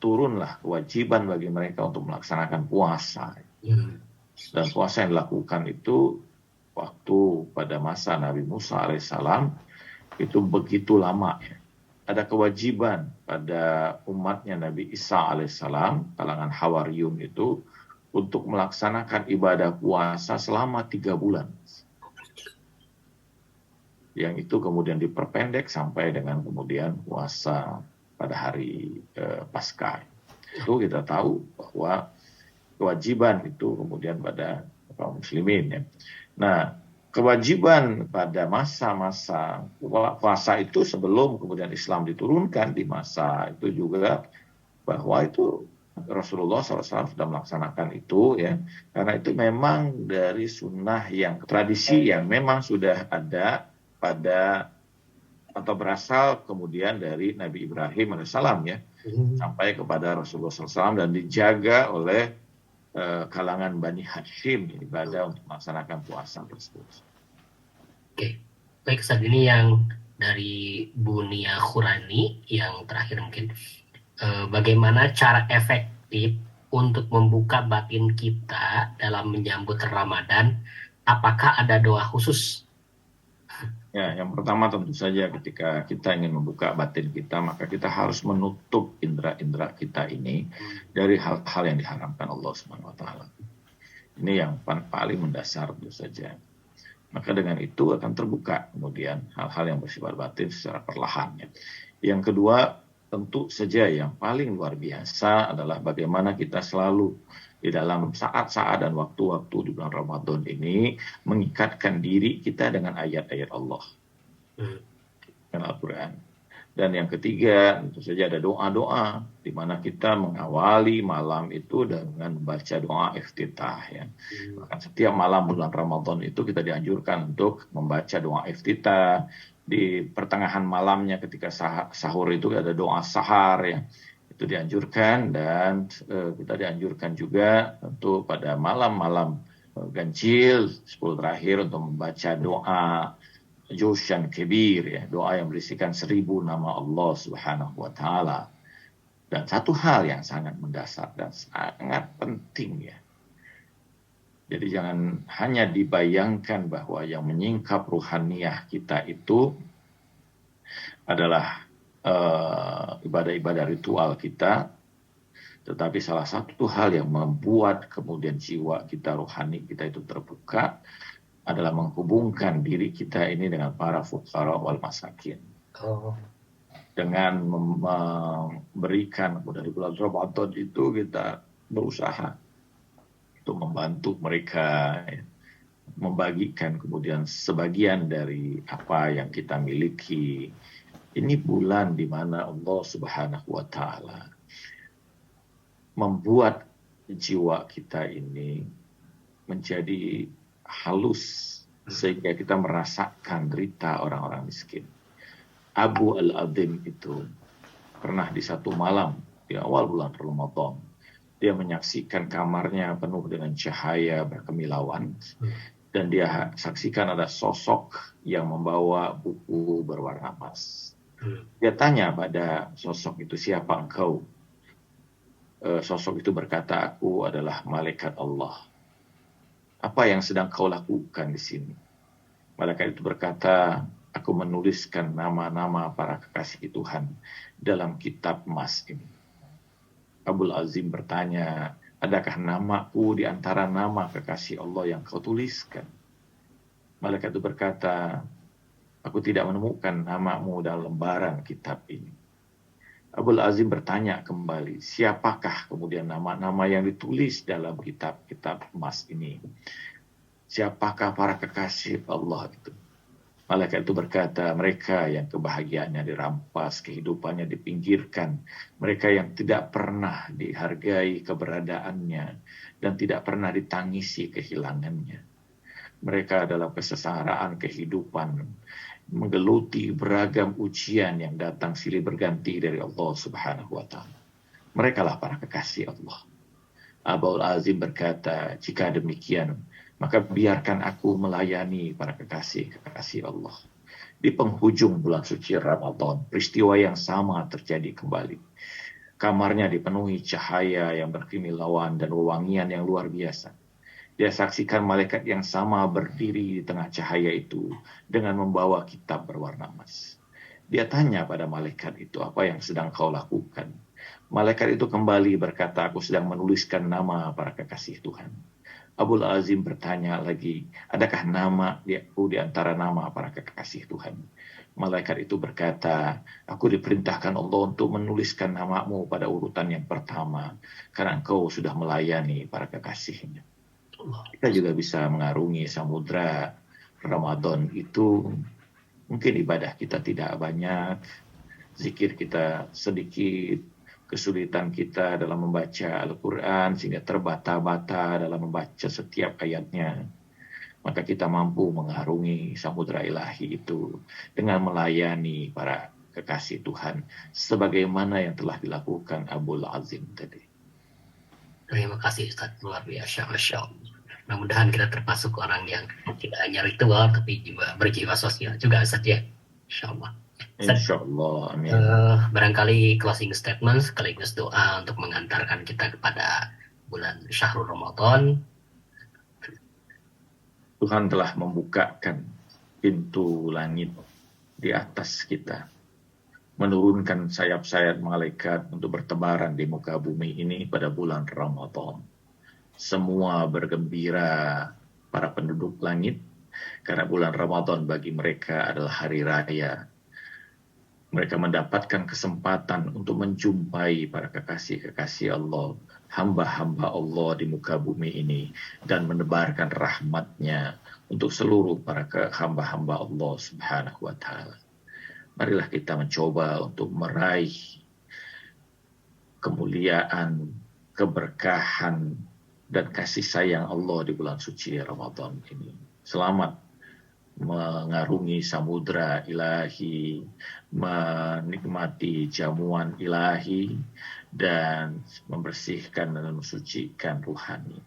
[SPEAKER 1] turunlah kewajiban bagi mereka untuk melaksanakan puasa. Dan puasa yang dilakukan itu waktu pada masa Nabi Musa alaihissalam itu begitu lama, ya. Ada kewajiban pada umatnya Nabi Isa alaihissalam, kalangan Hawariyun itu, untuk melaksanakan ibadah puasa selama 3 bulan. Yang itu kemudian diperpendek sampai dengan kemudian puasa pada hari Paskah. Itu kita tahu bahwa kewajiban itu kemudian pada kaum muslimin, ya. Nah, kewajiban pada masa-masa puasa itu sebelum kemudian Islam diturunkan di masa itu juga, bahwa itu Rasulullah SAW sudah melaksanakan itu, ya, karena itu memang dari sunnah yang tradisi yang memang sudah ada pada atau berasal kemudian dari Nabi Ibrahim alaihissalam, ya, sampai kepada Rasulullah SAW dan dijaga oleh kalangan Bani Hashim ibadah untuk melaksanakan puasa tersebut.
[SPEAKER 2] Oke, baik Ustaz, ini yang dari Bu Nia Khurani yang terakhir mungkin. Bagaimana cara efektif untuk membuka batin kita dalam menyambut Ramadan, apakah ada doa khusus?
[SPEAKER 1] Ya, yang pertama tentu saja ketika kita ingin membuka batin kita, maka kita harus menutup indera-indera kita ini dari hal-hal yang diharamkan Allah Subhanahu wa taala. Ini yang paling mendasar tentu saja. Maka dengan itu akan terbuka kemudian hal-hal yang bersifat batin secara perlahan. Yang kedua, tentu saja yang paling luar biasa adalah bagaimana kita selalu di dalam saat-saat dan waktu-waktu di bulan Ramadan ini mengikatkan diri kita dengan ayat-ayat Allah, dengan Al-Quran. Dan yang ketiga, tentu saja ada doa-doa di mana kita mengawali malam itu dengan membaca doa iftitah. Ya. Bahkan setiap malam bulan Ramadan itu kita dianjurkan untuk membaca doa iftitah. Di pertengahan malamnya ketika sahur itu ada doa sahar, ya. Itu dianjurkan, dan kita dianjurkan juga untuk pada malam-malam ganjil 10 terakhir untuk membaca doa Joshan Kebir, ya, doa yang berisikan 1000 nama Allah Subhanahu wa taala. Dan satu hal yang sangat mendasar dan sangat penting, ya. Jadi jangan hanya dibayangkan bahwa yang menyingkap ruhaniyah kita itu adalah ibadah-ibadah ritual kita, tetapi salah satu hal yang membuat kemudian jiwa kita, rohani kita itu terbuka adalah menghubungkan diri kita ini dengan para fuqara wal masakin. Dengan memberikan dari bulan Ramadan itu kita berusaha untuk membantu mereka, ya, membagikan kemudian sebagian dari apa yang kita miliki. Ini bulan di mana Allah Subhanahu wa taala membuat jiwa kita ini menjadi halus sehingga kita merasakan derita orang-orang miskin. Abu Al-Adhim itu pernah di satu malam di awal bulan Ramadan, dia menyaksikan kamarnya penuh dengan cahaya berkemilauan, dan dia saksikan ada sosok yang membawa buku berwarna emas. Dia tanya pada sosok itu, siapa engkau? Sosok itu berkata, aku adalah malaikat Allah. Apa yang sedang kau lakukan di sini? Malaikat itu berkata, aku menuliskan nama-nama para kekasih Tuhan dalam kitab emas ini. Abul Azim bertanya, adakah namaku di antara nama kekasih Allah yang kau tuliskan? Malaikat itu berkata, aku tidak menemukan namamu dalam lembaran kitab ini. Abul Azim bertanya kembali, siapakah kemudian nama-nama yang ditulis dalam kitab-kitab emas ini? Siapakah para kekasih Allah itu? Malaikat itu berkata, mereka yang kebahagiaannya dirampas, kehidupannya dipinggirkan, mereka yang tidak pernah dihargai keberadaannya dan tidak pernah ditangisi kehilangannya. Mereka adalah kesengsaraan kehidupan, menggeluti beragam ujian yang datang silih berganti dari Allah Subhanahu wa taala. Mereka lah para kekasih Allah. Abul Azim berkata, jika demikian, maka biarkan aku melayani para kekasih Allah. Di penghujung bulan suci Ramadan, peristiwa yang sama terjadi kembali. Kamarnya dipenuhi cahaya yang berkimilauan dan wewangian yang luar biasa. Dia saksikan malaikat yang sama berdiri di tengah cahaya itu dengan membawa kitab berwarna emas. Dia tanya pada malaikat itu, apa yang sedang kau lakukan? Malaikat itu kembali berkata, aku sedang menuliskan nama para kekasih Tuhan. Abul Azim bertanya lagi, adakah nama di antara nama para kekasih Tuhan? Malaikat itu berkata, aku diperintahkan Allah untuk menuliskan namamu pada urutan yang pertama, karena engkau sudah melayani para kekasihnya. Kita juga bisa mengarungi samudra Ramadan itu. Mungkin ibadah kita tidak banyak, zikir kita sedikit, kesulitan kita dalam membaca Al-Quran sehingga terbata-bata dalam membaca setiap ayatnya. Maka kita mampu mengarungi samudra ilahi itu dengan melayani para kekasih Tuhan sebagaimana yang telah dilakukan Abul Azim tadi.
[SPEAKER 2] Terima kasih Ustaz, luar biasa, Masya Allah. Mudah-mudahan kita termasuk orang yang tidak hanya ritual tapi juga berjiwa sosial juga Ustaz ya, Insya Allah.
[SPEAKER 1] Insya Allah, amin.
[SPEAKER 2] Barangkali closing statement sekaligus doa untuk mengantarkan kita kepada bulan Syahrul Ramadan.
[SPEAKER 1] Tuhan telah membukakan pintu langit di atas kita, menurunkan sayap-sayap malaikat untuk bertebaran di muka bumi ini pada bulan Ramadan. Semua bergembira, para penduduk langit, karena bulan Ramadan bagi mereka adalah hari raya. Mereka mendapatkan kesempatan untuk menjumpai para kekasih-kekasih Allah, hamba-hamba Allah di muka bumi ini, dan menebarkan rahmatnya untuk seluruh para hamba-hamba Allah Subhanahu wa Ta'ala. Marilah kita mencoba untuk meraih kemuliaan, keberkahan, dan kasih sayang Allah di bulan suci Ramadan ini. Selamat mengarungi samudra ilahi, menikmati jamuan ilahi, dan membersihkan dan mensucikan ruhani.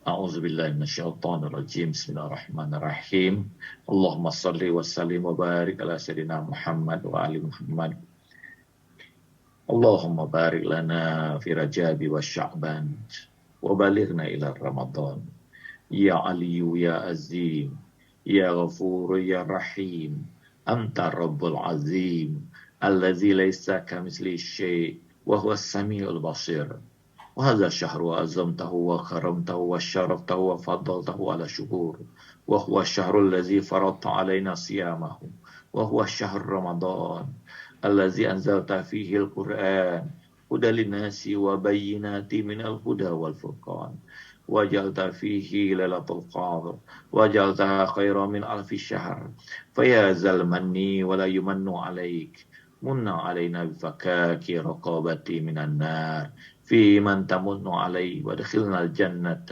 [SPEAKER 1] A'udzubillahi minasyaitonirrajim. Bismillahirrahmanirrahim. Allahumma shalli wa sallim wa barik ala sayyidina Muhammad wa ali Muhammad. Allahumma barik lana fi Rajabi wa Sya'ban wa balighna ila Ramadan. Ya Aliyu ya Azim, ya Ghafur ya Rahim, Anta Rabbul Azim, allazi laysa kamitslihi syai' wa huwa as-sami'ul basir. وهذا الشهر وأزمته وكرمته وشرفته وفضلته على شهور وهو الشهر الذي فرضت علينا صيامه وهو الشهر رمضان الذي أنزلت فيه القرآن هدى للناس وبينات من الهدى والفرقان وجعلت فيه ليلة القدر وجعلتها خيرا من ألف شهر فيا ذا المن ولا يمن عليك من علينا بفكاك رقابتي من النار في من تمن علي وادخلنا الجنة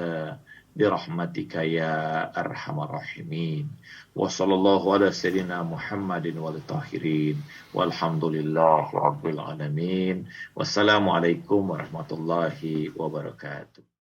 [SPEAKER 1] برحمتك يا أرحم الراحمين وصلى الله على سيدنا محمد والطاهرين والحمد لله رب العالمين والسلام عليكم ورحمة الله وبركاته.